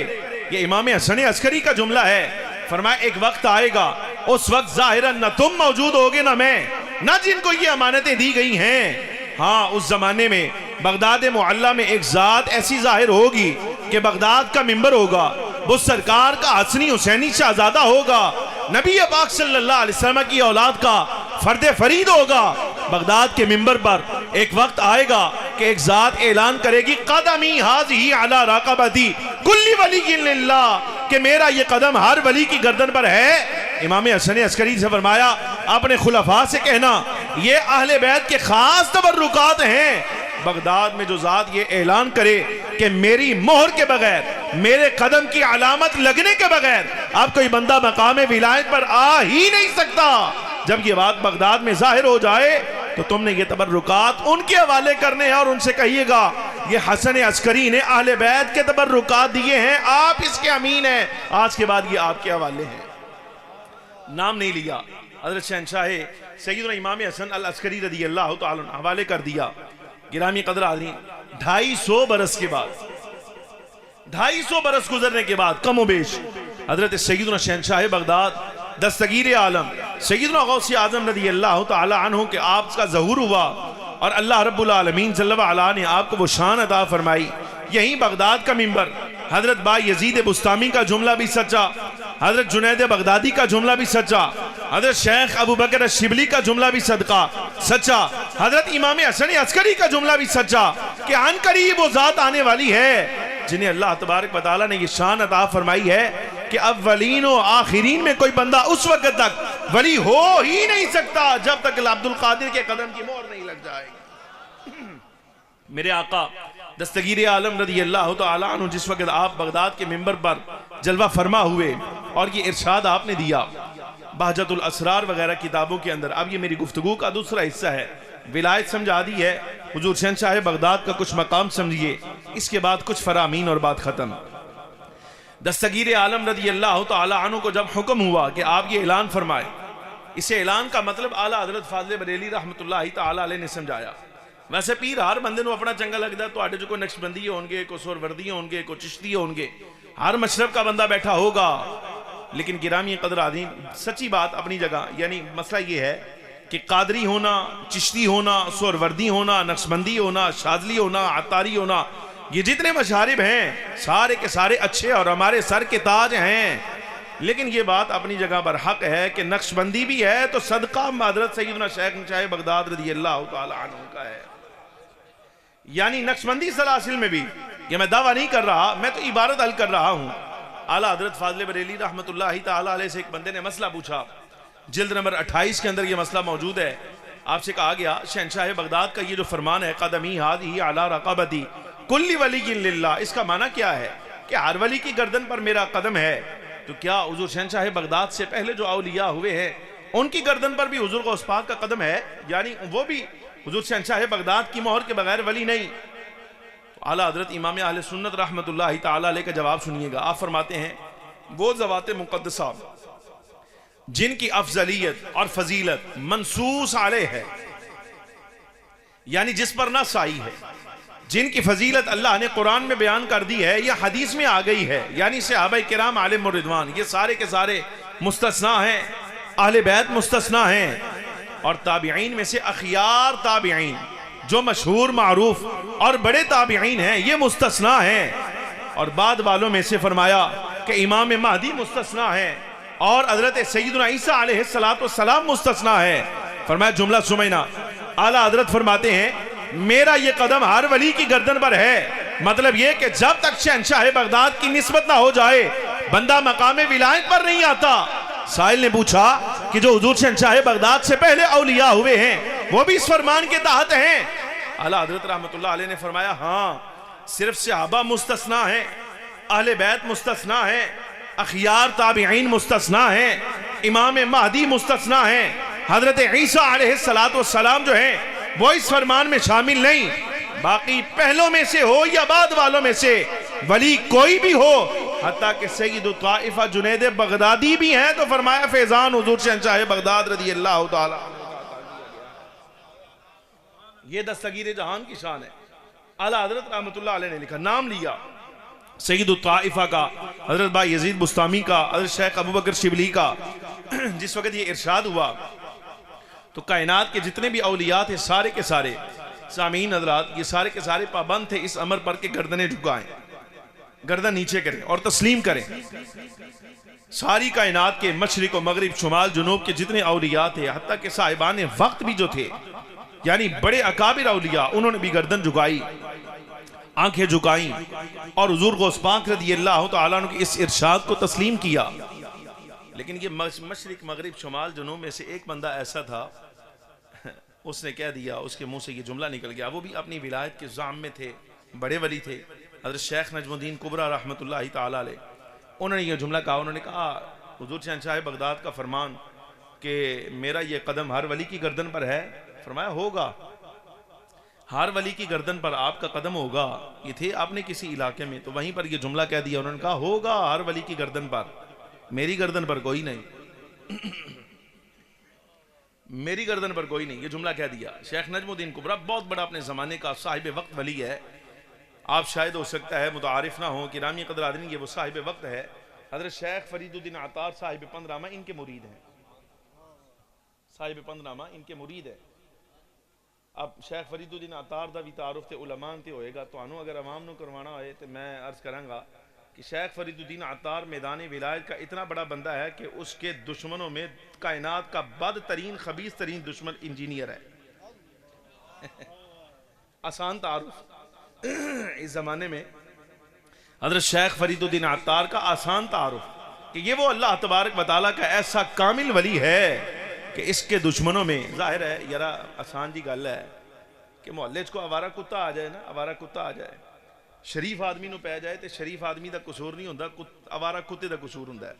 یہ امام حسن عسکری کا جملہ ہے۔ فرمایا ایک وقت آئے گا، اس وقت ظاہراً نہ تم موجود ہوگے نہ میں، نہ جن کو یہ امانتیں دی گئی ہیں۔ ہاں اس زمانے میں بغداد معلیٰ میں ایک ذات ایسی ظاہر ہوگی کہ بغداد کا ممبر ہوگا، وہ سرکار کا حسنی حسینی شہزادہ ہوگا، نبی پاک صلی اللہ علیہ وسلم کی اولاد کا فرد فرید ہوگا۔ بغداد کے ممبر پر ایک وقت آئے گا کہ ایک ذات اعلان کرے گی قدمی ہاذہی علی رقبتی کل ولی للہ، کہ میرا یہ قدم ہر ولی کی گردن پر ہے، امام حسن عسکری سے فرمایا اپنے خلفاء سے کہنا یہ اہل بیت کے خاص تبرکات ہیں۔ بغداد میں جو ذات یہ اعلان کرے کہ میری مہر کے بغیر، میرے قدم کی علامت لگنے کے بغیر اب کوئی بندہ مقام ولایت پر آ ہی نہیں سکتا، جب یہ بات بغداد میں ظاہر ہو جائے تو تم نے یہ تبرکات ان کے حوالے کرنے ہیں اور ان سے کہیے گا یہ حسن عسکری نے اہل بیت کے تبرکات دیے ہیں، آپ اس کے امین ہیں، آج کے بعد یہ آپ کے حوالے ہیں۔ نام نہیں لیا، حضرت شہنشاہ سیدنا امام حسن العسکری رضی اللہ تعالیٰ عنہ حوالے کر دیا۔ گرامی قدر حاضرین، 250 برس کے بعد، 250 برس گزرنے کے بعد کم و بیش حضرت سیدنا شہنشاہ بغداد دستگیر عالم سیدنا غوث اعظم رضی اللہ تعالی عنہ کہ آپ کا ظہور ہوا اور اللہ رب العالمین جل وعلا نے آپ کو وہ شان عطا فرمائی۔ یہیں بغداد کا منبر حضرت با یزید بستامی کا جملہ بھی سچا، حضرت جنید بغدادی کا جملہ بھی سچا، حضرت شیخ ابو بکر الشبلی کا جملہ بھی صدقہ سچا، حضرت امام حسن عسکری کا جملہ بھی سچا کہ عن قریب وہ ذات آنے والی ہے جنہیں اللہ تبارک و تعالیٰ نے یہ شان عطا فرمائی ہے کہ اولین و آخرین میں کوئی بندہ اس وقت تک ولی ہو ہی نہیں سکتا جب تک عبد القادر کے قدم کی مہر نہیں لگ جائے گی۔ میرے آقا دستگیر عالم رضی اللہ تعالیٰ عنہ جس وقت آپ بغداد کے منبر پر جلوہ فرما ہوئے اور یہ ارشاد آپ نے دیا بہجت الاسرار وغیرہ کتابوں کے اندر، اب یہ میری گفتگو کا دوسرا حصہ ہے، ولایت سمجھا دی ہے، حضور شہنشاہ بغداد کا کچھ مقام سمجھیے، اس کے بعد کچھ فرامین اور بات ختم۔ دستگیر عالم رضی اللہ تعالیٰ عنہ کو جب حکم ہوا کہ آپ یہ اعلان فرمائے، اسے اعلان کا مطلب اعلیٰ حضرت فاضل بریلی رحمت اللہ تعالیٰ علیہ نے سمجھایا۔ ویسے پیر ہر بندے نو اپنا چنگا لگتا ہے، تو آڈے جو کوئی نقشبندی ہوں گے، کوئی سہروردی ہوں گے، کوئی چشتی ہوں گے، ہر مشرب کا بندہ بیٹھا ہوگا، لیکن گرامی قدر عظیم سچی بات اپنی جگہ، یعنی مسئلہ یہ ہے کہ قادری ہونا، چشتی ہونا، سہروردی ہونا، نقشبندی ہونا، شاذلی ہونا، عطاری ہونا، یہ جتنے مشارب ہیں سارے کے سارے اچھے اور ہمارے سر کے تاج ہیں، لیکن یہ بات اپنی جگہ پر حق ہے کہ نقشبندی بھی ہے تو صدقہ حضرت سیدنا شہنشاہ بغداد رضی اللہ تعالی عنہ کا ہے۔ یعنی نقشبندی سلاسل میں بھی یہ میں دعویٰ نہیں کر رہا، میں تو عبارت حل کر رہا ہوں۔ اعلیٰ حضرت فاضل بریلی رحمت اللہ تعالی علیہ سے ایک بندے نے مسئلہ پوچھا، جلد نمبر 28 کے اندر یہ مسئلہ موجود ہے۔ آپ سے کہا گیا شہنشاہ بغداد کا یہ جو فرمان ہے قدمی ہادی علی رقبتی کل ولی للہ، اس کا معنی کیا ہے کہ ہر ولی کی گردن پر میرا قدم ہے، تو کیا حضور شہنشاہ بغداد سے پہلے جو اولیاء ہوئے ہیں ان کی گردن پر بھی حضور غوث پاک کا قدم ہے؟ یعنی وہ بھی حضور شہنشاہ بغداد کی مہر کے بغیر ولی نہیں؟ اعلیٰ حضرت امام اہل سنت رحمت اللہ تعالی علیہ کا جواب سنیے گا۔ آپ فرماتے ہیں وہ ذوات مقدسہ جن کی افضلیت اور فضیلت منصوص علیہ ہے، یعنی جس پر نہ سائی ہے، جن کی فضیلت اللہ نے قرآن میں بیان کر دی ہے یا حدیث میں آ گئی ہے، یعنی صحابہ کرام علیہم الرضوان، یہ سارے کے سارے مستثنیٰ ہیں، اہل بیت مستثنیٰ ہیں، اور تابعین میں سے اخیار تابعین جو مشہور معروف اور بڑے تابعین ہیں یہ مستثنیٰ ہیں، اور بعد والوں میں سے فرمایا کہ امام مہدی مستثنیٰ ہیں اور حضرت سیدنا عیسیٰ علیہ السلام مستثنیٰ ہے۔ فرمایا جملہ سمجھنا، اعلیٰ حضرت فرماتے ہیں میرا یہ قدم ہر ولی کی گردن پر ہے، مطلب یہ کہ جب تک شہنشاہ بغداد کی نسبت نہ ہو جائے بندہ مقام ولایت پر نہیں آتا۔ سائل نے پوچھا کہ جو حضور شہنشاہ بغداد سے پہلے اولیاء ہوئے ہیں وہ بھی اس فرمان کے تحت ہیں؟ اعلیٰ حضرت رحمت اللہ علیہ نے فرمایا ہاں، صرف صحابہ مستثنیٰ ہیں، اہل بیت مستثنیٰ ہیں، اخیار تابعین مستثنیٰ ہیں، امام مہدی مستثنیٰ ہیں، حضرت عیسیٰ علیہ السلام جو ہیں وہ اس فرمان میں شامل نہیں۔ باقی پہلوں میں سے ہو یا بعد والوں میں سے ولی کوئی بھی ہو، حتیٰ کہ سید الطائفہ جنید بغدادی بھی ہیں، تو فرمایا فیضان حضور شہنشاہ بغداد رضی اللہ تعالی عنہ۔ یہ دستگیر جہان کی شان ہے۔ اعلیٰ حضرت رحمت اللہ علیہ نے لکھا، نام لیا سید الطائفہ کا، حضرت با یزید بستامی کا، حضرت شیخ ابو بکر شبلی کا۔ جس وقت یہ ارشاد ہوا تو کائنات کے جتنے بھی اولیاء تھے سارے کے سارے سامعین حضرات، یہ سارے کے سارے پابند تھے اس امر پر کہ گردنیں جھکائیں، گردن نیچے کریں اور تسلیم کریں۔ ساری کائنات کے مشرق و مغرب شمال جنوب کے جتنے اولیاء تھے، حتیٰ کہ صاحبان وقت بھی جو تھے، یعنی بڑے اکابر اولیاء، انہوں نے بھی گردن جھکائی۔ آنکھیں جھکائیں اور حضور غوث پاک رضی اللہ تعالیٰ عنہ کے اس ارشاد کو تسلیم کیا. لیکن یہ مشرق مغرب شمال جنوب میں سے ایک بندہ ایسا تھا، اس نے کہہ دیا، اس کے منہ سے یہ جملہ نکل گیا. وہ بھی اپنی ولایت کے زعم میں تھے، بڑے ولی تھے، حضرت شیخ نجم الدین کبریٰ رحمۃ اللہ تعالیٰ علیہ. انہوں نے یہ جملہ کہا، انہوں نے کہا حضور شہنشاہ بغداد کا فرمان کہ میرا یہ قدم ہر ولی کی گردن پر ہے. فرمایا ہوگا، ہر ولی کی گردن پر آپ کا قدم ہوگا. یہ تھے آپ نے کسی علاقے میں، تو وہیں پر یہ جملہ کہہ دیا. انہوں نے کہا ہوگا ہر ولی کی گردن پر، میری گردن پر کوئی نہیں، میری گردن پر کوئی نہیں. یہ جملہ کہہ دیا. شیخ نجم الدین کبریٰ بہت بڑا اپنے زمانے کا صاحب وقت ولی ہے. آپ شاید ہو سکتا ہے متعارف نہ ہوں، گرامی قدر آدمی، یہ وہ صاحب وقت ہے. حضرت شیخ فرید الدین عطار صاحب پندرامہ ان کے مرید ہیں. صاحب پندرامہ ان کے مرید ہے. اب شیخ فرید الدین عطار دا بھی تعارف تے علماء تے ہوئے گا. تو انہوں اگر عوام نو کروانا ہوئے تو میں عرض کروں گا کہ شیخ فرید الدین عطار میدان ولایت کا اتنا بڑا بندہ ہے کہ اس کے دشمنوں میں کائنات کا بدترین خبیث ترین دشمن انجینئر ہے. آسان تعارف اس زمانے میں حضرت شیخ فرید الدین عطار کا آسان تعارف کہ یہ وہ اللہ تبارک و تعالیٰ کا ایسا کامل ولی ہے کہ اس کے دشمنوں میں ظاہر ہے یارا آسان جی گل ہے کہ محلے کو آوارہ کتا آ جائے نا، آوارہ کتا آ جائے، شریف آدمی نو پہ جائے تو شریف آدمی دا قصور نہیں ہوندہ، آوارہ کتے دا قصور ہوندہ ہے.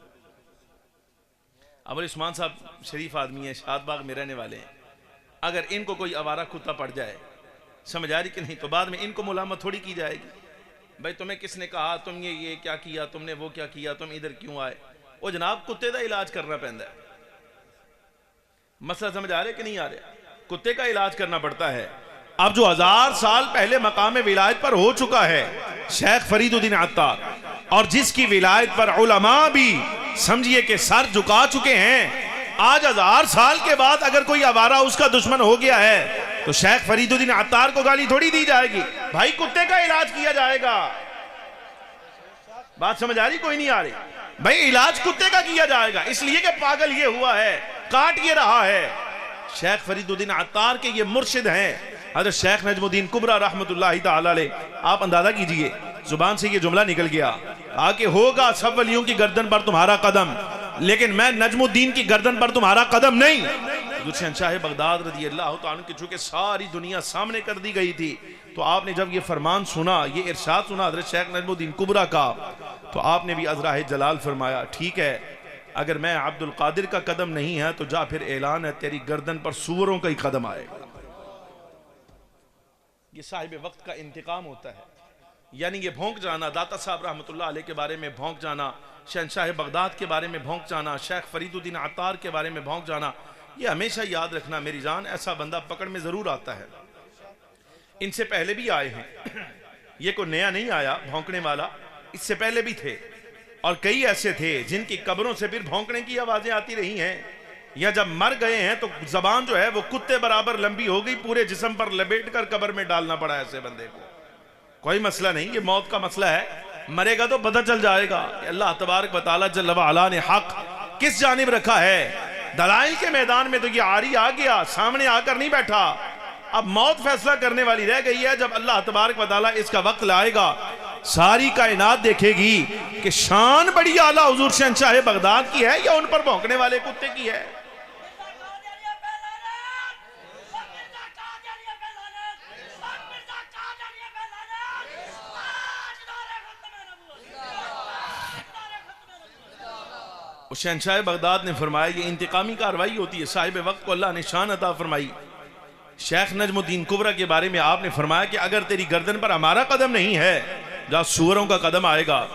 ابو عثمان صاحب شریف آدمی ہیں، شاد باغ میں رہنے والے ہیں. اگر ان کو کوئی آوارہ کتا پڑ جائے، سمجھ آ رہی کہ نہیں، تو بعد میں ان کو ملامت تھوڑی کی جائے گی. بھائی تمہیں کس نے کہا، تم یہ کیا کیا، تم نے وہ کیا کیا، تم ادھر کیوں آئے؟ وہ جناب کتے دا علاج کرنا پہندا ہے. مسئلہ سمجھ آ رہے کہ نہیں آ رہے؟ کتے کا علاج کرنا پڑتا ہے. اب جو 1000 سال پہلے مقام ولایت پر ہو چکا ہے شیخ فرید الدین عطار، اور جس کی ولایت پر علماء بھی سمجھیے کہ سر جھکا چکے ہیں، آج 1000 سال کے بعد اگر کوئی آوارہ اس کا دشمن ہو گیا ہے تو شیخ فرید الدین عطار کو گالی تھوڑی دی جائے گی، بھائی کتے کا علاج کیا جائے گا. بات سمجھ آ رہی کوئی نہیں آ رہی؟ بھائی علاج کتے کا کیا جائے گا، اس لیے کہ پاگل یہ ہوا ہے، کاٹ یہ رہا ہے. شیخ فرید الدین عطار کے یہ مرشد ہیں حضرت شیخ نجم الدین کبریٰ رحمۃ اللہ تعالی علیہ. آپ اندازہ کیجئے زبان سے یہ جملہ نکل گیا کہ ہوگا سب ولیوں کی گردن پر تمہارا قدم، لیکن میں نجم الدین کی گردن پر تمہارا قدم نہیں. حضور شہنشاہ بغداد رضی اللہ تعالیٰ عنہ کی چونکہ ساری دنیا سامنے کر دی گئی تھی، تو آپ نے جب یہ فرمان سنا، یہ ارشاد سنا حضرت شیخ نجم الدین کبریٰ کا، تو آپ نے بھی ازراہ جلال فرمایا ٹھیک ہے، اگر میں عبد القادر کا قدم نہیں ہے تو جا پھر اعلان ہے تیری گردن پر سوروں کا ہی قدم آئے گا. یہ صاحب وقت کا انتقام ہوتا ہے. یعنی یہ بھونک جانا، داتا صاحب رحمۃ اللہ علیہ کے بارے میں بھونک جانا، شہنشاہ بغداد کے بارے میں بھونک جانا، شیخ فرید الدین عطار کے بارے میں بھونک جانا، یہ ہمیشہ یاد رکھنا میری جان، ایسا بندہ پکڑ میں ضرور آتا ہے. ان سے پہلے بھی آئے ہیں، یہ کوئی نیا نہیں آیا بھونکنے والا، اس سے پہلے بھی تھے، اور کئی ایسے تھے جن کی قبروں سے پھر بھونکنے کی آوازیں آتی رہی ہیں، یا جب مر گئے ہیں تو زبان جو ہے وہ کتے برابر لمبی ہو گئی، پورے جسم پر لپیٹ کر قبر میں ڈالنا پڑا ایسے بندے کو. کوئی مسئلہ نہیں، یہ موت کا مسئلہ ہے، مرے گا تو پتہ چل جائے گا کہ اللہ تبارک و تعالیٰ جل وعلا نے حق کس جانب رکھا ہے. دلائل کے میدان میں تو یہ آری آ گیا، سامنے آ کر نہیں بیٹھا. اب موت فیصلہ کرنے والی رہ گئی ہے. جب اللہ تبارک و تعالیٰ اس کا وقت لائے گا، ساری کائنات دیکھے گی کہ شان بڑی اعلیٰ حضور شہنشاہ بغداد کی ہے یا ان پر بھونکنے والے کتے کی ہے. شہنشاہ بغداد نے فرمایا یہ انتقامی کاروائی ہوتی ہے. صاحب وقت کو اللہ نے شان عطا فرمائی. شیخ نجم الدین کبریٰ کے بارے میں آپ نے فرمایا کہ اگر تیری گردن پر ہمارا قدم نہیں ہے، جہاں سوروں کا قدم آئے گا.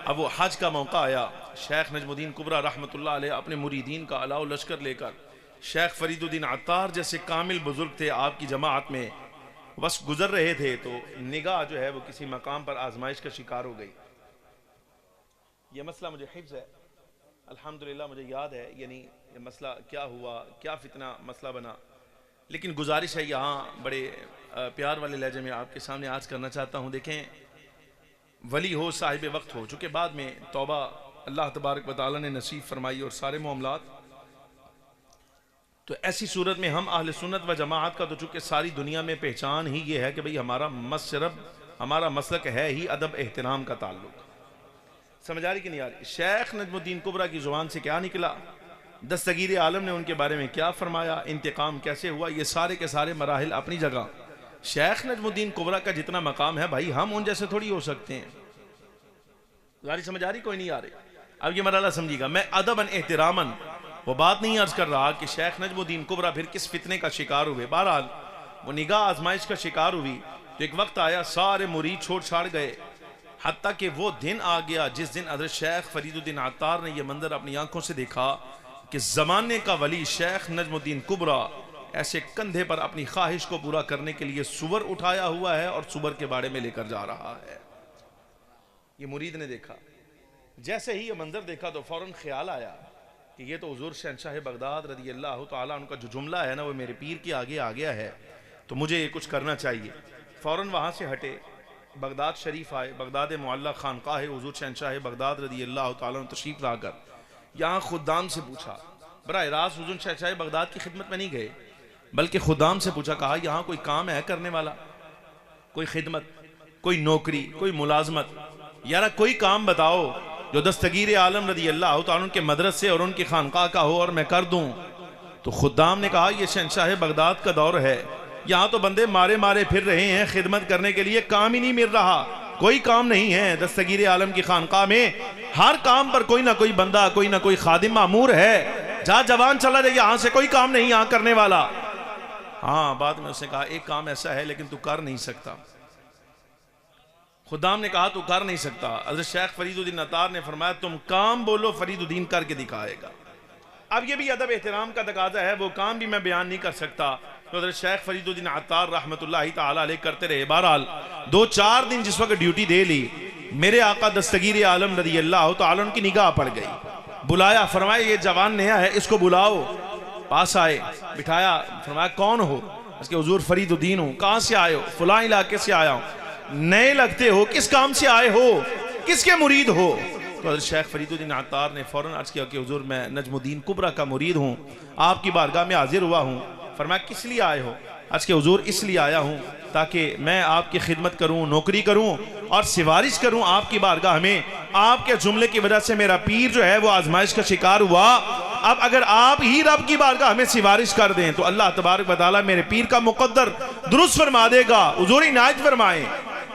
اب وہ حج کا موقع آیا، شیخ نجم الدین کبریٰ رحمۃ اللہ علیہ اپنے مریدین کا علاؤ لشکر لے کر شیخ فرید الدین عطار جیسے کامل بزرگ تھے آپ کی جماعت میں بس گزر رہے تھے، تو نگاہ جو ہے وہ کسی مقام پر آزمائش کا شکار ہو گئی. یہ مسئلہ مجھے حفظ ہے، الحمدللہ مجھے یاد ہے، یعنی یہ مسئلہ کیا ہوا، کیا فتنہ مسئلہ بنا. لیکن گزارش ہے یہاں بڑے پیار والے لہجے میں آپ کے سامنے آج کرنا چاہتا ہوں. دیکھیں، ولی ہو، صاحب وقت ہو، چونکہ بعد میں توبہ اللہ تبارک و تعالیٰ نے نصیب فرمائی اور سارے معاملات، تو ایسی صورت میں ہم اہل سنت و جماعت کا تو چونکہ ساری دنیا میں پہچان ہی یہ ہے کہ بھئی ہمارا مشرب ہمارا مسلک ہے ہی ادب احترام کا تعلق. سمجھ آ رہی کہ نہیں آ رہی؟ شیخ نجم الدین کبریٰ کی زبان سے کیا نکلا، دستگیر عالم نے ان کے بارے میں کیا فرمایا، انتقام کیسے ہوا، یہ سارے کے سارے مراحل اپنی جگہ. شیخ نجم الدین کبریٰ کا جتنا مقام ہے بھائی ہم ان جیسے تھوڑی ہو سکتے ہیں. سمجھ آ رہی؟ کوئی نہیں آ رہی. اب یہ مرحلہ سمجھیے گا. میں ادباً احتراماً وہ بات نہیں عرض کر رہا کہ شیخ نجم الدین کبریٰ پھر کس فتنے کا شکار ہوئے. بہرحال وہ نگاہ آزمائش کا شکار ہوئی تو ایک وقت آیا سارے مرید چھوڑ چھاڑ گئے، حتیٰ کہ وہ دن آ گیا جس دن حضرت شیخ فرید الدین عطار نے یہ منظر اپنی آنکھوں سے دیکھا کہ زمانے کا ولی شیخ نجم الدین کبریٰ ایسے کندھے پر اپنی خواہش کو پورا کرنے کے لیے سور اٹھایا ہوا ہے اور سور کے باڑے میں لے کر جا رہا ہے. یہ مرید نے دیکھا. جیسے ہی یہ منظر دیکھا تو فوراً خیال آیا کہ یہ تو حضور شہنشاہ بغداد رضی اللہ تعالیٰ عنہ کا جو جملہ ہے نا وہ میرے پیر کے آگے آ گیا ہے، تو مجھے یہ کچھ کرنا چاہیے. فوراً وہاں سے ہٹے، بغداد شریف آئے. بغداد معلیٰ خانقاہ حضور شہنشاہ بغداد رضی اللہ تعالیٰ عنہ تشریف لا کر یہاں خدام سے پوچھا. براہ راست حضور شہنشاہ بغداد کی خدمت میں نہیں گئے بلکہ خدام سے پوچھا، کہا یہاں کوئی کام ہے کرنے والا، کوئی خدمت، کوئی نوکری، کوئی ملازمت، یارا کوئی کام بتاؤ جو دستگیر عالم رضی اللہ تعالیٰ عنہ کے مدرسے اور ان کی خانقاہ کا ہو اور میں کر دوں. تو خدام نے کہا یہ شہنشاہ بغداد کا دور ہے، یہاں تو بندے مارے مارے پھر رہے ہیں، خدمت کرنے کے لیے کام ہی نہیں مل رہا، کوئی کام نہیں ہے. دستگیر عالم کی خانقاہ میں ہر کام پر کوئی نہ کوئی بندہ، کوئی نہ کوئی خادم مامور ہے. جا جوان چلا جائے، یہاں سے کوئی کام نہیں یہاں کرنے والا. ہاں بعد میں اس نے کہا ایک کام ایسا ہے لیکن تو کر نہیں سکتا. خدام نے کہا تو کر نہیں سکتا. حضرت شیخ فرید الدین عطار نے فرمایا تم کام بولو، فرید الدین کر کے دکھائے گا. اب یہ بھی ادب احترام کا تقاضا ہے، وہ کام بھی میں بیان نہیں کر سکتا تو حضرت شیخ فرید الدین عطار رحمت اللہ تعالیٰ علیہ کرتے رہے. بہرحال 2-4 دن جس وقت ڈیوٹی دے لی، میرے آقا دستگیر عالم رضی اللہ تعالیٰ عنہ کی نگاہ پڑ گئی. بلایا، فرمایا یہ جوان نیا ہے اس کو بلاؤ. پاس آئے، بٹھایا، فرمایا کون ہو؟ اس کے حضور فرید الدین ہوں. کہاں سے آئے ہو؟ فلاں علاقے سے آیا ہوں. نئے لگتے ہو، کس کام سے آئے ہو، کس کے مرید ہو؟ تو حضرت شیخ فرید الدین عطار نے فوراً عرض کیا کہ حضور میں نجم الدین کبریٰ کا مرید ہوں، آپ کی بارگاہ میں حاضر ہوا ہوں. فرمایا کس لیے آئے ہو؟ عرض کہ حضور اس لیے آیا ہوں تاکہ میں آپ کی خدمت کروں، نوکری کروں اور سفارش کروں آپ کی بارگاہ میں. آپ کے جملے کی وجہ سے میرا پیر جو ہے وہ آزمائش کا شکار ہوا. اب اگر آپ ہی رب کی بارگاہ میں سفارش کر دیں تو اللہ تبارک و تعالیٰ میرے پیر کا مقدر درست فرما دے گا. حضور عنایت فرمائیں.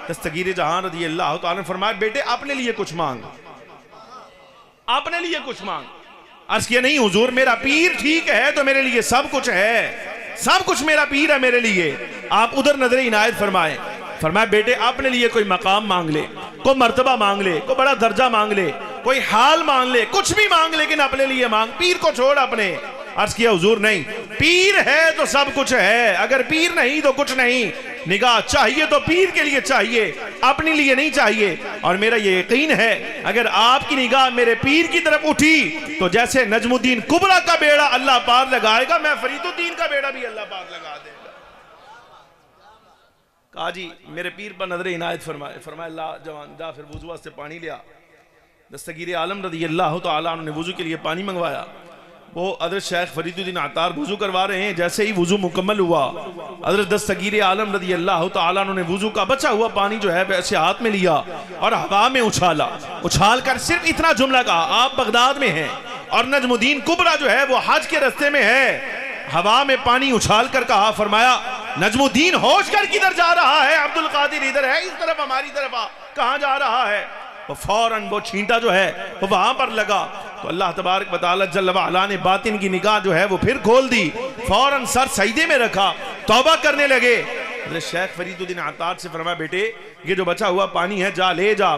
دستگیر جہاں رضی اللہ تعالیٰ نے فرمایا بیٹے اپنے لیے کچھ مانگ، اپنے لیے کچھ مانگ. عرض کیا نہیں حضور میرا پیر ٹھیک ہے تو میرے لیے سب کچھ ہے، سب کچھ میرا پیر ہے میرے لیے. آپ ادھر نظر عنایت فرمائیں. فرمایا بیٹے اپنے لیے کوئی مقام مانگ لے، کوئی مرتبہ مانگ لے، کوئی بڑا درجہ مانگ لے، کوئی حال مانگ لے، کچھ بھی مانگ لیکن اپنے لیے مانگ، پیر کو چھوڑ اپنے. عرض کیا حضور نہیں، پیر ہے تو سب کچھ ہے، اگر پیر نہیں تو کچھ نہیں. نگاہ چاہیے تو پیر کے لیے چاہیے، اپنے لیے نہیں چاہیے. اور میرا یہ یقین ہے اگر آپ کی نگاہ میرے پیر کی طرف اٹھی تو جیسے نجم الدین کبریٰ کا بیڑا اللہ پار لگائے گا، میں فرید الدین کا بیڑا بھی اللہ پار لگا دے گا. کہا جی میرے پیر پر نظر عنایت فرمائے. فرمایا اللہ جوان جا پھر وضو سے پانی لیا. دستگیر عالم رضی اللہ تعالیٰ عنہ نے وضو کے لیے پانی منگوایا. وہ حضرت شیخ فرید الدین عطار وضو کروا رہے ہیں. جیسے ہی وضو مکمل ہوا حضرت دستگیر عالم رضی اللہ تعالیٰ عنہ نے وضو کا بچا ہوا پانی جو ہے ویسے ہاتھ میں لیا اور ہوا میں اچھالا. اچھال کر صرف اتنا جملہ کہا آپ بغداد میں ہیں اور نجم الدین کبریٰ جو ہے وہ حج کے رستے میں ہے. ہوا میں پانی اچھال کر کہا، فرمایا نجم الدین ہوش کر کدھر جا رہا ہے؟ عبد القادر ادھر ہے، اس طرف ہماری طرف آ، کہاں جا رہا ہے؟ فوراً وہ چھینٹا جو ہے وہ وہاں پر لگا تو اللہ تبارک و تعالی جل وعلا نے باطن کی نگاہ جو ہے وہ پھر کھول دی. فوراً سر سجدے میں رکھا، توبہ کرنے لگے. حضرت شیخ فرید الدین عطار سے فرمایا بیٹے یہ جو بچا ہوا پانی ہے جا لے جا،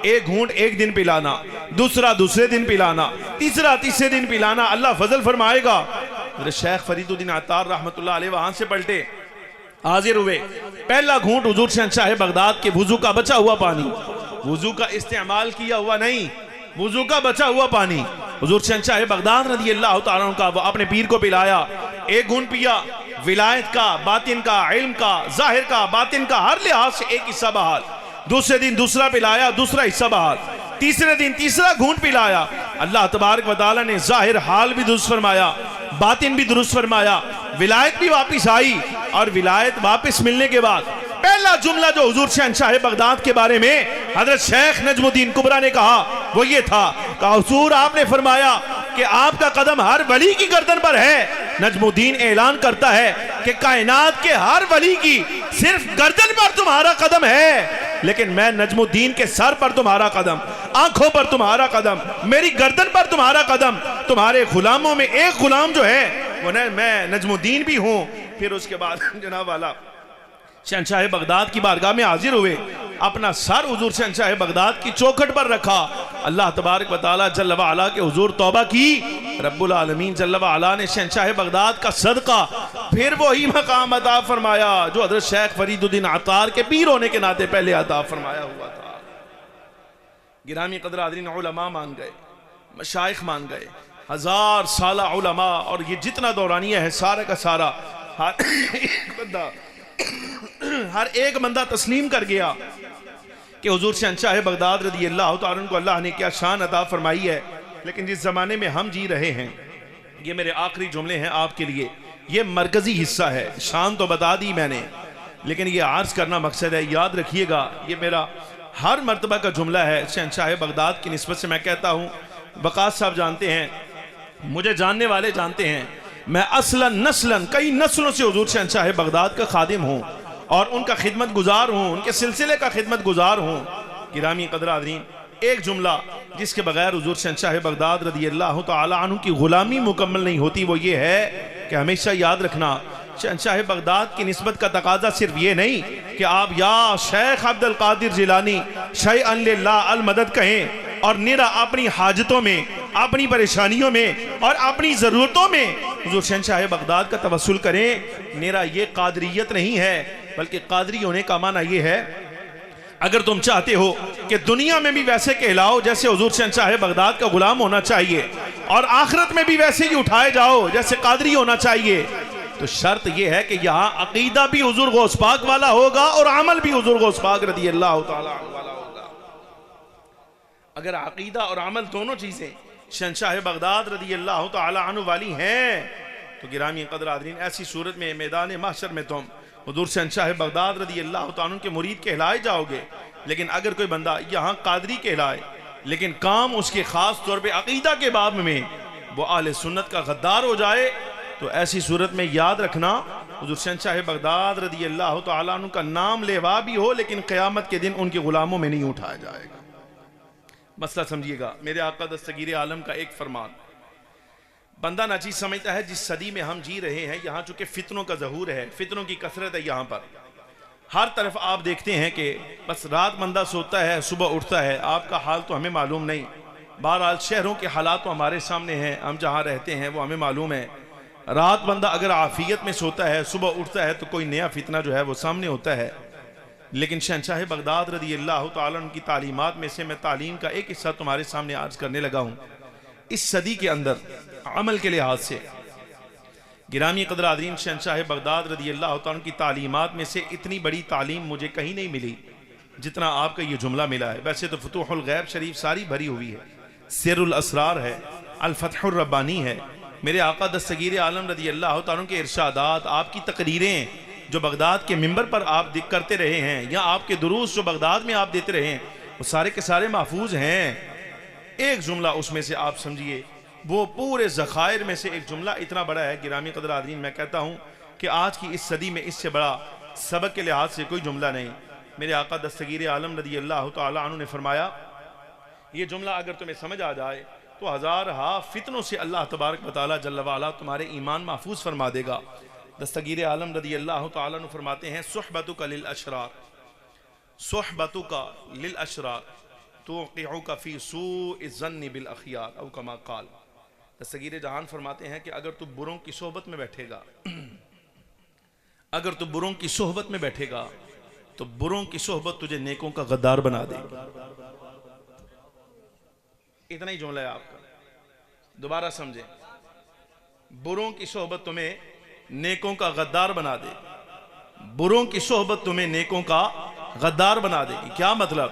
ایک گھونٹ ایک دن پلانا، دوسرا دوسرے دن پلانا، تیسرا تیسرے دن پلانا، اللہ فضل فرمائے گا. حضرت شیخ فرید الدین عطار رحمت اللہ علیہ وہاں سے پلٹے، حاضر ہوئے. پہلا گھونٹ حضور شہنشاہ بغداد کے وضو کا بچا ہوا پانی، وضو کا استعمال کیا ہوا نہیں، وضو کا بچا ہوا پانی حضور شہنشاہ بغداد رضی اللہ تعالیٰ عنہ کا وہ اپنے پیر کو پلایا. ایک گھونٹ پیا، ولایت کا، باطن کا، علم کا، ظاہر کا، باطن کا ہر لحاظ سے ایک حصہ بحال. دوسرے دن دوسرا پلایا، دوسرا حصہ بحال. تیسرے دن تیسرا گھونٹ پلایا. اللہ تبارک و تعالیٰ نے ظاہر حال بھی درست فرمایا، باطن بھی درست فرمایا. ولایت بھی واپس آئی اور ولایت واپس ملنے کے بعد پہلا جملہ جو حضور شہنشاہ بغداد کے بارے میں حضرت شیخ نجم الدین کبریٰ نے کہا وہ یہ تھا کہ حضور آپ نے فرمایا کہ آپ کا قدم ہر ولی کی گردن پر ہے۔ نجم الدین اعلان کرتا ہے کہ کائنات کے ہر ولی کی صرف گردن پر تمہارا قدم ہے، لیکن میں نجم الدین کے سر پر تمہارا قدم، آنکھوں پر تمہارا قدم، میری گردن پر تمہارا قدم، تمہارے غلاموں میں ایک غلام جو ہے وہ میں نجم الدین بھی ہوں۔ پھر اس کے بعد جناب والا شہنشاہ بغداد کی بارگاہ میں حاضر ہوئے، اپنا سر حضور شہنشاہ بغداد کی چوکھٹ پر رکھا۔ اللہ تبارک و تعالی جل وعلا کے حضور توبہ کی، رب العالمین جل وعلا نے شہنشاہ بغداد کا صدقہ پھر وہی مقام عطا فرمایا جو حضرت شیخ فرید الدین عطار کے پیر ہونے کے ناطے پہلے عطا فرمایا ہوا تھا۔ گرامی قدر حاضرین، علماء مان گئے، مشائخ مان گئے، 1000 سالہ علماء، اور یہ جتنا دورانیہ ہے سارا کا سارا ہر ایک بندہ تسلیم کر گیا کہ حضور شہنشاہ بغداد رضی اللہ تعالیٰ عنہ کو اللہ نے کیا شان عطا فرمائی ہے۔ لیکن جس زمانے میں ہم جی رہے ہیں، یہ میرے آخری جملے ہیں آپ کے لیے، یہ مرکزی حصہ ہے، شان تو بتا دی میں نے، لیکن یہ عرض کرنا مقصد ہے، یاد رکھیے گا یہ میرا ہر مرتبہ کا جملہ ہے شہنشاہ بغداد کی نسبت سے میں کہتا ہوں۔ وقاص صاحب جانتے ہیں، مجھے جاننے والے جانتے ہیں، میں اصلاً نسلاً کئی نسلوں سے حضور شہنشاہ بغداد کا خادم ہوں اور ان کا خدمت گزار ہوں، ان کے سلسلے کا خدمت گزار ہوں۔ گرامی قدر حاضرین، ایک جملہ جس کے بغیر حضور شہنشاہ بغداد رضی اللہ تعالی عنہ کی غلامی مکمل نہیں ہوتی وہ یہ ہے کہ ہمیشہ یاد رکھنا شہنشاہ بغداد کی نسبت کا تقاضا صرف یہ نہیں کہ آپ یا شیخ عبد القادر جیلانی شیئا للہ المدد کہیں اور نرا اپنی حاجتوں میں، اپنی پریشانیوں میں اور اپنی ضرورتوں میں حضور شہنشاہ بغداد کا توسل کریں۔ نرا یہ قادریت نہیں ہے، بلکہ قادری ہونے کا معنی یہ ہے اگر تم چاہتے ہو کہ دنیا میں بھی ویسے کہلاؤ جیسے حضور شہنشاہ بغداد کا غلام ہونا چاہیے اور آخرت میں بھی ویسے ہی اٹھائے جاؤ جیسے قادری ہونا چاہیے، تو شرط یہ ہے کہ یہاں عقیدہ بھی حضور غوث پاک والا ہوگا اور عمل بھی حضور غوث پاک رضی اللہ تعالیٰ عنہ والا ہوگا۔ اگر عقیدہ اور عمل دونوں چیزیں شہنشاہ بغداد رضی اللہ تعالیٰ عنہ والی ہیں تو گرامی قدر حاضرین ایسی صورت میں میدان محشر میں تم حضور شہنشاہ بغداد رضی اللہ تعالیٰ عنہ کے مرید کہلائے جاؤ گے۔ لیکن اگر کوئی بندہ یہاں قادری کہلائے لیکن کام اس کے خاص طور پہ عقیدہ کے باب میں وہ اہل سنت کا غدار ہو جائے تو ایسی صورت میں یاد رکھنا حضور شہنشاہ بغداد رضی اللہ تعالیٰ عنہ کا نام لیوا بھی ہو لیکن قیامت کے دن ان کے غلاموں میں نہیں اٹھایا جائے گا۔ مسئلہ سمجھیے گا، میرے آقا دستگیر عالم کا ایک فرمان، بندہ ناچیز سمجھتا ہے جس صدی میں ہم جی رہے ہیں یہاں چونکہ فتنوں کا ظہور ہے، فتنوں کی کثرت ہے، یہاں پر ہر طرف آپ دیکھتے ہیں کہ بس رات بندہ سوتا ہے صبح اٹھتا ہے، آپ کا حال تو ہمیں معلوم نہیں، بہرحال شہروں کے حالات تو ہمارے سامنے ہیں، ہم جہاں رہتے ہیں وہ ہمیں معلوم ہے۔ رات بندہ اگر عافیت میں سوتا ہے صبح اٹھتا ہے تو کوئی نیا فتنہ جو ہے وہ سامنے ہوتا ہے۔ لیکن شہنشاہ بغداد رضی اللہ تعالیٰ عنہ کی تعلیمات میں سے میں تعلیم کا ایک حصہ تمہارے سامنے عرض کرنے لگا ہوں۔ اس صدی کے اندر عمل کے لحاظ سے گرامی قدر حاضرین شہنشاہ بغداد رضی اللہ تعالیٰ عنہ کی تعلیمات میں سے اتنی بڑی تعلیم مجھے کہیں نہیں ملی جتنا آپ کا یہ جملہ ملا ہے۔ ویسے تو فتوح الغیب شریف ساری بھری ہوئی ہے، سیر الاسرار ہے، الفتح الربانی ہے، میرے آقا دستگیر عالم رضی اللہ تعالیٰ عنہ کے ارشادات، آپ کی تقریریں جو بغداد کے منبر پر آپ کرتے رہے ہیں یا آپ کے دروس جو بغداد میں آپ دیتے رہے ہیں وہ سارے کے سارے محفوظ ہیں۔ ایک جملہ اس میں سے آپ سمجھیے، وہ پورے ذخائر میں سے ایک جملہ اتنا بڑا ہے گرامی قدر حاضرین، میں کہتا ہوں کہ آج کی اس صدی میں اس سے بڑا سبق کے لحاظ سے کوئی جملہ نہیں۔ میرے آقا دستگیر عالم رضی اللہ تعالیٰ عنہ نے فرمایا یہ جملہ اگر تمہیں سمجھ آ جائے تو ہزارہا فتنوں سے اللہ تبارک و تعالیٰ جل وعلا تمہارے ایمان محفوظ فرما دے گا۔ دستگیر عالم رضی اللہ تعالیٰ عنہ فرماتے ہیں صحبتک للاشرار، صحبتک للاشرار توقعک فی سوء الظن بالاخیار او کما قال۔ دستگیر جہان فرماتے ہیں کہ اگر تو بروں کی صحبت میں بیٹھے گا، اگر تو بروں کی صحبت میں بیٹھے گا تو بروں کی صحبت تجھے نیکوں کا غدار بنا دے گی۔ اتنا ہی جملہ ہے آپ کا، دوبارہ سمجھیں، بروں کی صحبت تمہیں نیکوں کا غدار بنا دے، بروں کی صحبت تمہیں نیکوں کا غدار بنا دے گی۔ کیا مطلب؟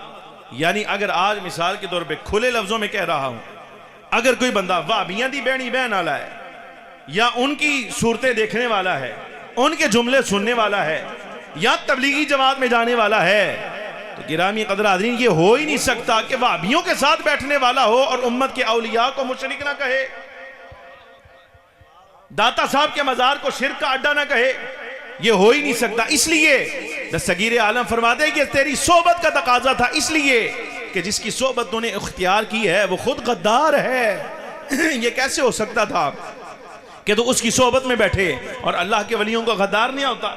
یعنی اگر آج مثال کے طور پہ کھلے لفظوں میں کہہ رہا ہوں، اگر کوئی بندہ وہابیاں دی بہنی بہن والا ہے یا ان کی صورتیں دیکھنے والا ہے، ان کے جملے سننے والا ہے، یا تبلیغی جماعت میں جانے والا ہے، تو گرامی قدر حاضرین یہ ہو ہی نہیں سکتا کہ وہابیوں کے ساتھ بیٹھنے والا ہو اور امت کے اولیاء کو مشرک نہ کہے، داتا صاحب کے مزار کو شرک کا اڈا نہ کہے، یہ ہو ہی نہیں سکتا۔ اس لیے دستگیر عالم فرماتے ہیں کہ تیری صحبت کا تقاضا تھا، اس لیے کہ جس کی صحبت تو نے اختیار کی ہے وہ خود غدار ہے۔ یہ کیسے ہو سکتا تھا کہ تو اس کی صحبت میں بیٹھے اور اللہ کے ولیوں کو غدار نہیں ہوتا؟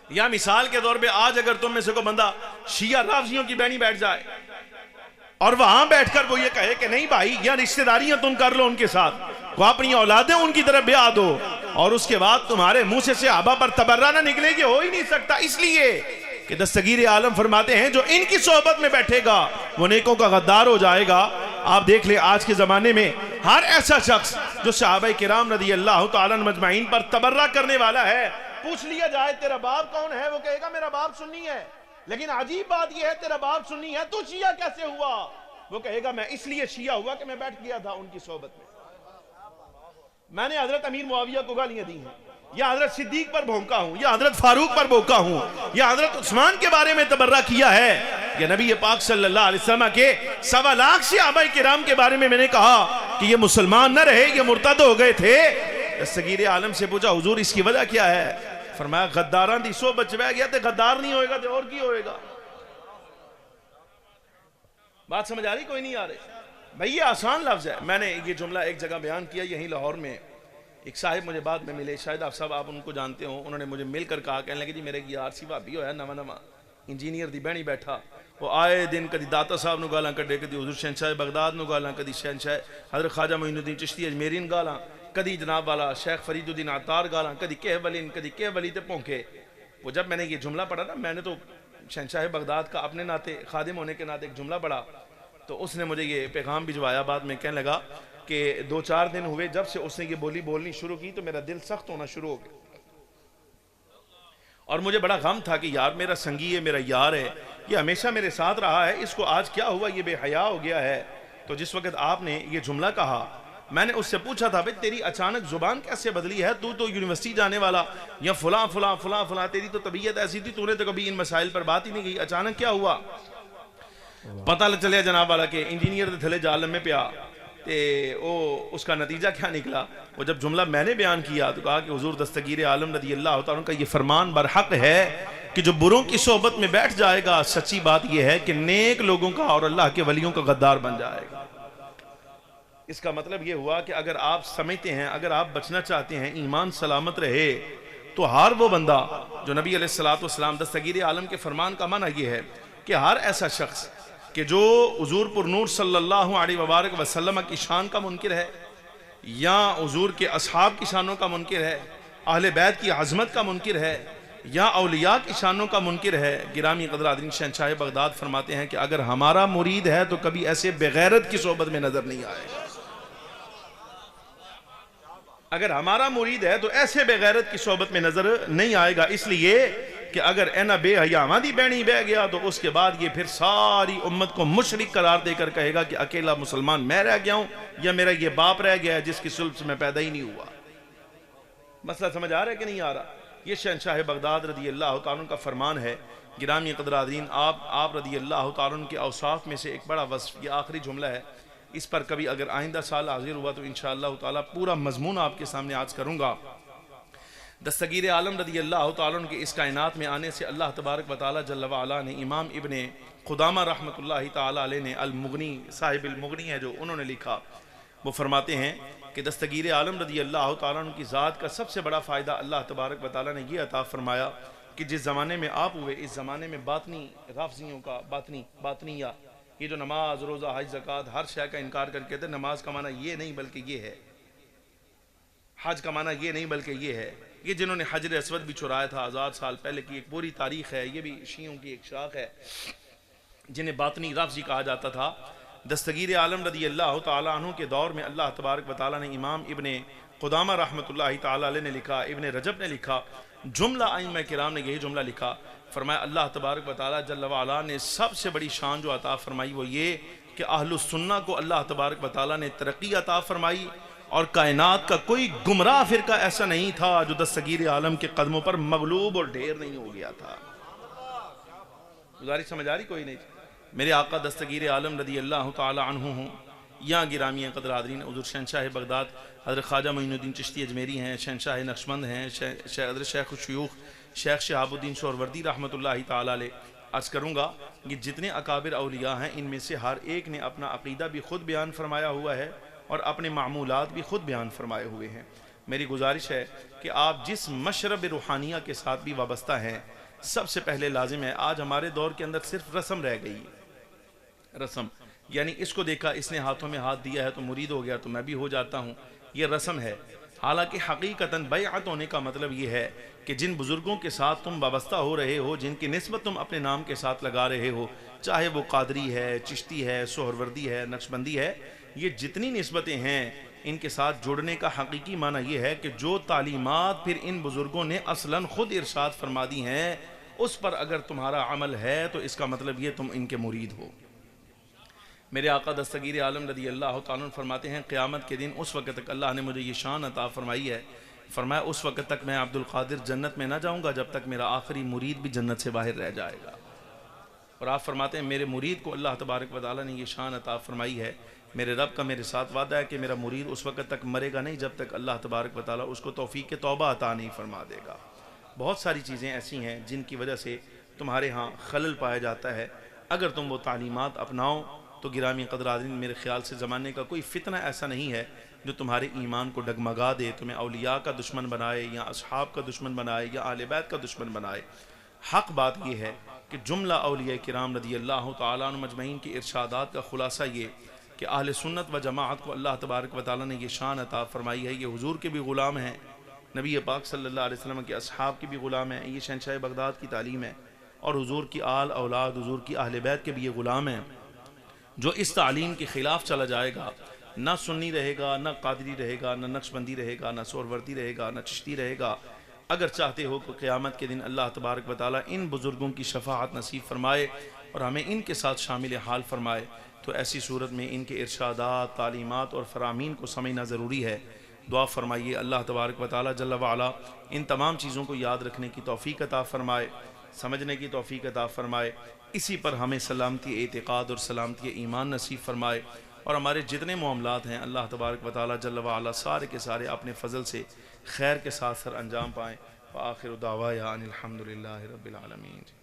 یا مثال کے طور پہ آج اگر تم میں سے کوئی بندہ شیعہ رافضیوں کی بینی بیٹھ جائے اور وہاں بیٹھ کر وہ یہ کہے کہ نہیں بھائی یا رشتہ داریاں تم کر لو ان کے ساتھ، وہ اپنی اولادیں ان کی طرف بیعت ہو، اور اس کے بعد تمہارے منہ سے صحابہ پر تبرہ نہ نکلے، یہ ہو ہی نہیں سکتا۔ اس لیے کہ دستگیر عالم فرماتے ہیں جو ان کی صحبت میں بیٹھے گا وہ نیکوں کا غدار ہو جائے گا۔ آپ دیکھ لیں آج کے زمانے میں ہر ایسا شخص جو صحابہ کرام رضی اللہ تعالیٰ مجمعین پر تبرہ کرنے والا ہے، پوچھ لیا جائے تیرا باپ کون ہے، وہ کہے گا میرا باپ سنی ہے، لیکن عجیب بات یہ ہے تیرا باپ سنی ہے تو شیعہ کیسے ہوا؟ وہ کہے گا میں اس لیے شیعہ ہوا کہ میں بیٹھ گیا تھا ان کی صحبت میں نے حضرت امیر معاویہ کو گالیاں دی ہیں، یا حضرت صدیق پر بھونکا ہوں، یا حضرت فاروق پر بھونکا ہوں، یا حضرت عثمان کے بارے میں تبرہ کیا ہے، یا نبی پاک صلی اللہ علیہ وسلم کے 1.25 لاکھ صحابہ کرام کے بارے میں نے کہا کہ یہ مسلمان نہ رہے، یہ مرتد ہو گئے تھے۔ دستگیر عالم سے پوچھا حضور اس کی وجہ کیا ہے؟ فرمایا غداران دی صحبت چ بیٹھ گیا تے غدار نہیں ہوئے گا تے اور کی ہوئے گا؟ بات سمجھ آ رہی کوئی نہیں آ رہی؟ بھئی یہ آسان لفظ ہے۔ میں نے یہ جملہ ایک جگہ بیان کیا یہیں لاہور میں، ایک صاحب مجھے بعد میں ملے، شاید آپ صاحب آپ ان کو جانتے ہوں، انہوں نے مجھے مل کر کہا، کہنے لگے جی میرے یار سی بھابی ہویا نواں نواں انجینئر دی بہنی بیٹھا، وہ آئے دن کدی داتا صاحب نو گالاں کڈے، کدی حضور شہنشاہ بغداد نو گالاں، کدی شہنشاہ حضرت خواجہ معین الدین چشتی اجمیری نو گالاں، کدی جناب والا شیخ فرید الدین عطار گالاں، کدی کہہ ولی کدی کہہ ولی تے پونکے۔ وہ جب میں نے یہ جملہ پڑھا نا، میں نے تو شہنشاہ بغداد کا اپنے ناتے خادم ہونے کے ناتے ایک جملہ پڑھا، تو اس نے مجھے یہ پیغام بھجوایا، بعد میں کہنے لگا کہ 2-4 دن ہوئے جب سے اس نے یہ بولی بولنی شروع کی تو میرا دل سخت ہونا شروع ہو گیا، اور مجھے بڑا غم تھا کہ یار میرا سنگی ہے، میرا یار ہے، یہ ہمیشہ میرے ساتھ رہا ہے، اس کو آج کیا ہوا، یہ بے حیا ہو گیا ہے۔ تو جس وقت آپ نے یہ جملہ کہا میں نے اس سے پوچھا تھا بھئی تیری اچانک زبان کیسے بدلی ہے، تو یونیورسٹی جانے والا یا فلاں فلاں فلاں فلاں، تیری تو طبیعت ایسی تھی، تو نے تو کبھی ان مسائل پر بات ہی نہیں کی، اچانک کیا ہوا؟ پتہ چلے جناب والا کہ انجینئر دے تھلے جالم میں پیا، تے اس کا نتیجہ کیا نکلا؟ وہ جب جملہ میں نے بیان کیا تو کہا کہ حضور دستگیر عالم رضی اللہ تعالیٰ کا یہ فرمان برحق ہے کہ جو بروں کی صحبت میں بیٹھ جائے گا، سچی بات یہ ہے کہ نیک لوگوں کا اور اللہ کے ولیوں کا غدار بن جائے گا۔ اس کا مطلب یہ ہوا کہ اگر آپ سمجھتے ہیں، اگر آپ بچنا چاہتے ہیں، ایمان سلامت رہے، تو ہر وہ بندہ جو نبی علیہ السلام دستگیر عالم کے فرمان کا معنی یہ ہے کہ ہر ایسا شخص کہ جو حضور پر نور صلی اللہ علیہ وبارک وسلم کی شان کا منکر ہے، یا حضور کے اصحاب کی شانوں کا منکر ہے، اہل بیت کی عظمت کا منکر ہے، یا اولیاء کی شانوں کا منکر ہے، گرامی قدر حاضرین شہنشاہ بغداد فرماتے ہیں کہ اگر ہمارا مرید ہے تو کبھی ایسے بغیرت کی صحبت میں نظر نہیں آئے گا۔ اگر ہمارا مرید ہے تو ایسے بغیرت کی صحبت میں نظر نہیں آئے گا، اس لیے کہ اگر اینا بے حیاواں دی بہنی بہ گیا تو اس کے بعد یہ پھر ساری امت کو مشرک قرار دے کر کہے گا کہ اکیلا مسلمان میں رہ گیا ہوں، یا میرا یہ باپ رہ گیا ہے جس کی صلب سے میں پیدا ہی نہیں ہوا۔ مسئلہ سمجھ آ رہا ہے کہ نہیں آ رہا؟ یہ شہنشاہ بغداد رضی اللہ تعالیٰ کا فرمان ہے۔ گرامی قدر حاضرین، آپ رضی اللہ تعالیٰ کے اوصاف میں سے ایک بڑا وصف، یہ آخری جملہ ہے، اس پر کبھی اگر آئندہ سال حاضر ہوا تو انشاءاللہ تعالیٰ پورا مضمون آپ کے سامنے عرض کروں گا۔ دستگیر عالم رضی اللہ تعالیٰ کے اس کائنات میں آنے سے اللہ تبارک و تعالیٰ جل وعلا نے امام ابن قدامہ رحمۃ اللہ تعالیٰ علیہ نے المغنی، صاحب المغنی ہے جو انہوں نے لکھا، وہ فرماتے ہیں کہ دستگیر عالم رضی اللہ تعالیٰ کی ذات کا سب سے بڑا فائدہ اللہ تبارک و تعالیٰ نے یہ عطا فرمایا کہ جس زمانے میں آپ ہوئے اس زمانے میں باطنی رافضیوں کا باطنیہ، یہ جو نماز روزہ حج زکوٰۃ ہر شے کا انکار کر کے تھے، نماز کا معنی یہ نہیں بلکہ یہ ہے، حج کا معنی یہ نہیں بلکہ یہ ہے، یہ جنہوں نے حجر اسود بھی چرایا تھا 1000 سال پہلے کی ایک پوری تاریخ ہے، یہ بھی شیعوں کی ایک شاخ ہے جنہیں باطنی رافضی کہا جاتا تھا۔ دستگیر عالم رضی اللہ تعالیٰ عنہ کے دور میں اللہ تبارک و تعالیٰ نے امام ابن قدامہ رحمۃ اللہ تعالیٰ علیہ نے لکھا، ابن رجب نے لکھا، جملہ ائمہ کرام نے یہی جملہ لکھا، فرمایا اللہ تبارک و تعالیٰ جل وعلا نے سب سے بڑی شان جو عطا فرمائی وہ یہ کہ اہل السنہ کو اللہ تبارک و تعالیٰ نے ترقی عطا فرمائی، اور کائنات کا کوئی گمراہ فرقہ ایسا نہیں تھا جو دستگیر عالم کے قدموں پر مغلوب اور ڈھیر نہیں ہو گیا تھا۔ گزارش سمجھ آ رہی کوئی نہیں؟ میرے آقا دستگیر عالم رضی اللہ تعالی عنہ ہوں یا گرامی قدر حاضرین، حضور شہنشاہ بغداد حضرت خواجہ معین الدین چشتی اجمیری ہیں، شہنشاہ نقشبند ہیں، حضرت شیخ الشیوخ شیخ شہاب الدین سہروردی رحمۃ اللہ تعالی علیہ۔ عرض کروں گا کہ جتنے اکابر اولیاء ہیں ان میں سے ہر ایک نے اپنا عقیدہ بھی خود بیان فرمایا ہوا ہے اور اپنے معمولات بھی خود بیان فرمائے ہوئے ہیں۔ میری گزارش ہے کہ آپ جس مشرب روحانیہ کے ساتھ بھی وابستہ ہیں، سب سے پہلے لازم ہے، آج ہمارے دور کے اندر صرف رسم رہ گئی ہے۔ رسم یعنی اس کو دیکھا، اس نے ہاتھوں میں ہاتھ دیا ہے تو مرید ہو گیا تو میں بھی ہو جاتا ہوں، یہ رسم ہے۔ حالانکہ حقیقتاً بیعت ہونے کا مطلب یہ ہے کہ جن بزرگوں کے ساتھ تم وابستہ ہو رہے ہو، جن کی نسبت تم اپنے نام کے ساتھ لگا رہے ہو، چاہے وہ قادری ہے، چشتی ہے، سہروردی ہے، نقشبندی ہے، یہ جتنی نسبتیں ہیں ان کے ساتھ جڑنے کا حقیقی معنی یہ ہے کہ جو تعلیمات پھر ان بزرگوں نے اصلاً خود ارشاد فرما دی ہیں، اس پر اگر تمہارا عمل ہے تو اس کا مطلب یہ تم ان کے مرید ہو۔ میرے آقا دستگیر عالم رضی اللہ تعالیٰ عنہ فرماتے ہیں قیامت کے دن اس وقت تک اللہ نے مجھے یہ شان عطا فرمائی ہے، فرمایا اس وقت تک میں عبد القادر جنت میں نہ جاؤں گا جب تک میرا آخری مرید بھی جنت سے باہر رہ جائے گا۔ اور آپ فرماتے ہیں میرے مرید کو اللہ تبارک و تعالیٰ نے یہ شان عطا فرمائی ہے، میرے رب کا میرے ساتھ وعدہ ہے کہ میرا مرید اس وقت تک مرے گا نہیں جب تک اللہ تبارک و تعالیٰ اس کو توفیق توبہ عطا نہیں فرما دے گا۔ بہت ساری چیزیں ایسی ہیں جن کی وجہ سے تمہارے ہاں خلل پایا جاتا ہے، اگر تم وہ تعلیمات اپناؤ تو گرامی قدر حاضرین میرے خیال سے زمانے کا کوئی فتنہ ایسا نہیں ہے جو تمہارے ایمان کو ڈگمگا دے، تمہیں اولیاء کا دشمن بنائے یا اصحاب کا دشمن بنائے یا اہل بیت کا دشمن بنائے۔ حق بات یہ ہے کہ جملہ اولیاء کرام رضی اللہ تعالیٰ عنہ مجمعین کی ارشادات کا خلاصہ یہ کہ اہل سنت و جماعت کو اللہ تبارک و تعالیٰ نے یہ شان عطا فرمائی ہے، یہ حضور کے بھی غلام ہیں، نبی پاک صلی اللہ علیہ وسلم کے اصحاب کے بھی غلام ہیں، یہ شہنشاہ بغداد کی تعلیم ہے، اور حضور کی آل اولاد حضور کی اہل بیت کے بھی یہ غلام ہیں۔ جو اس تعلیم کے خلاف چلا جائے گا، نہ سنی رہے گا، نہ قادری رہے گا، نہ نقشبندی رہے گا، نہ سہروردی رہے گا، نہ چشتی رہے گا، اگر چاہتے ہو کہ قیامت کے دن اللہ تبارک و تعالیٰ ان بزرگوں کی شفاعت نصیب فرمائے اور ہمیں ان کے ساتھ شامل حال فرمائے، تو ایسی صورت میں ان کے ارشادات، تعلیمات اور فرامین کو سمجھنا ضروری ہے۔ دعا فرمائیے اللہ تبارک و تعالیٰ جل وعلا ان تمام چیزوں کو یاد رکھنے کی توفیق عطا فرمائے، سمجھنے کی توفیق عطا فرمائے، اسی پر ہمیں سلامتی اعتقاد اور سلامتی ایمان نصیب فرمائے، اور ہمارے جتنے معاملات ہیں اللہ تبارک و تعالیٰ جل وعلا سارے کے سارے اپنے فضل سے خیر کے ساتھ سر انجام پائیں۔ وآخر دعوایا ان الحمدللہ رب العالمین۔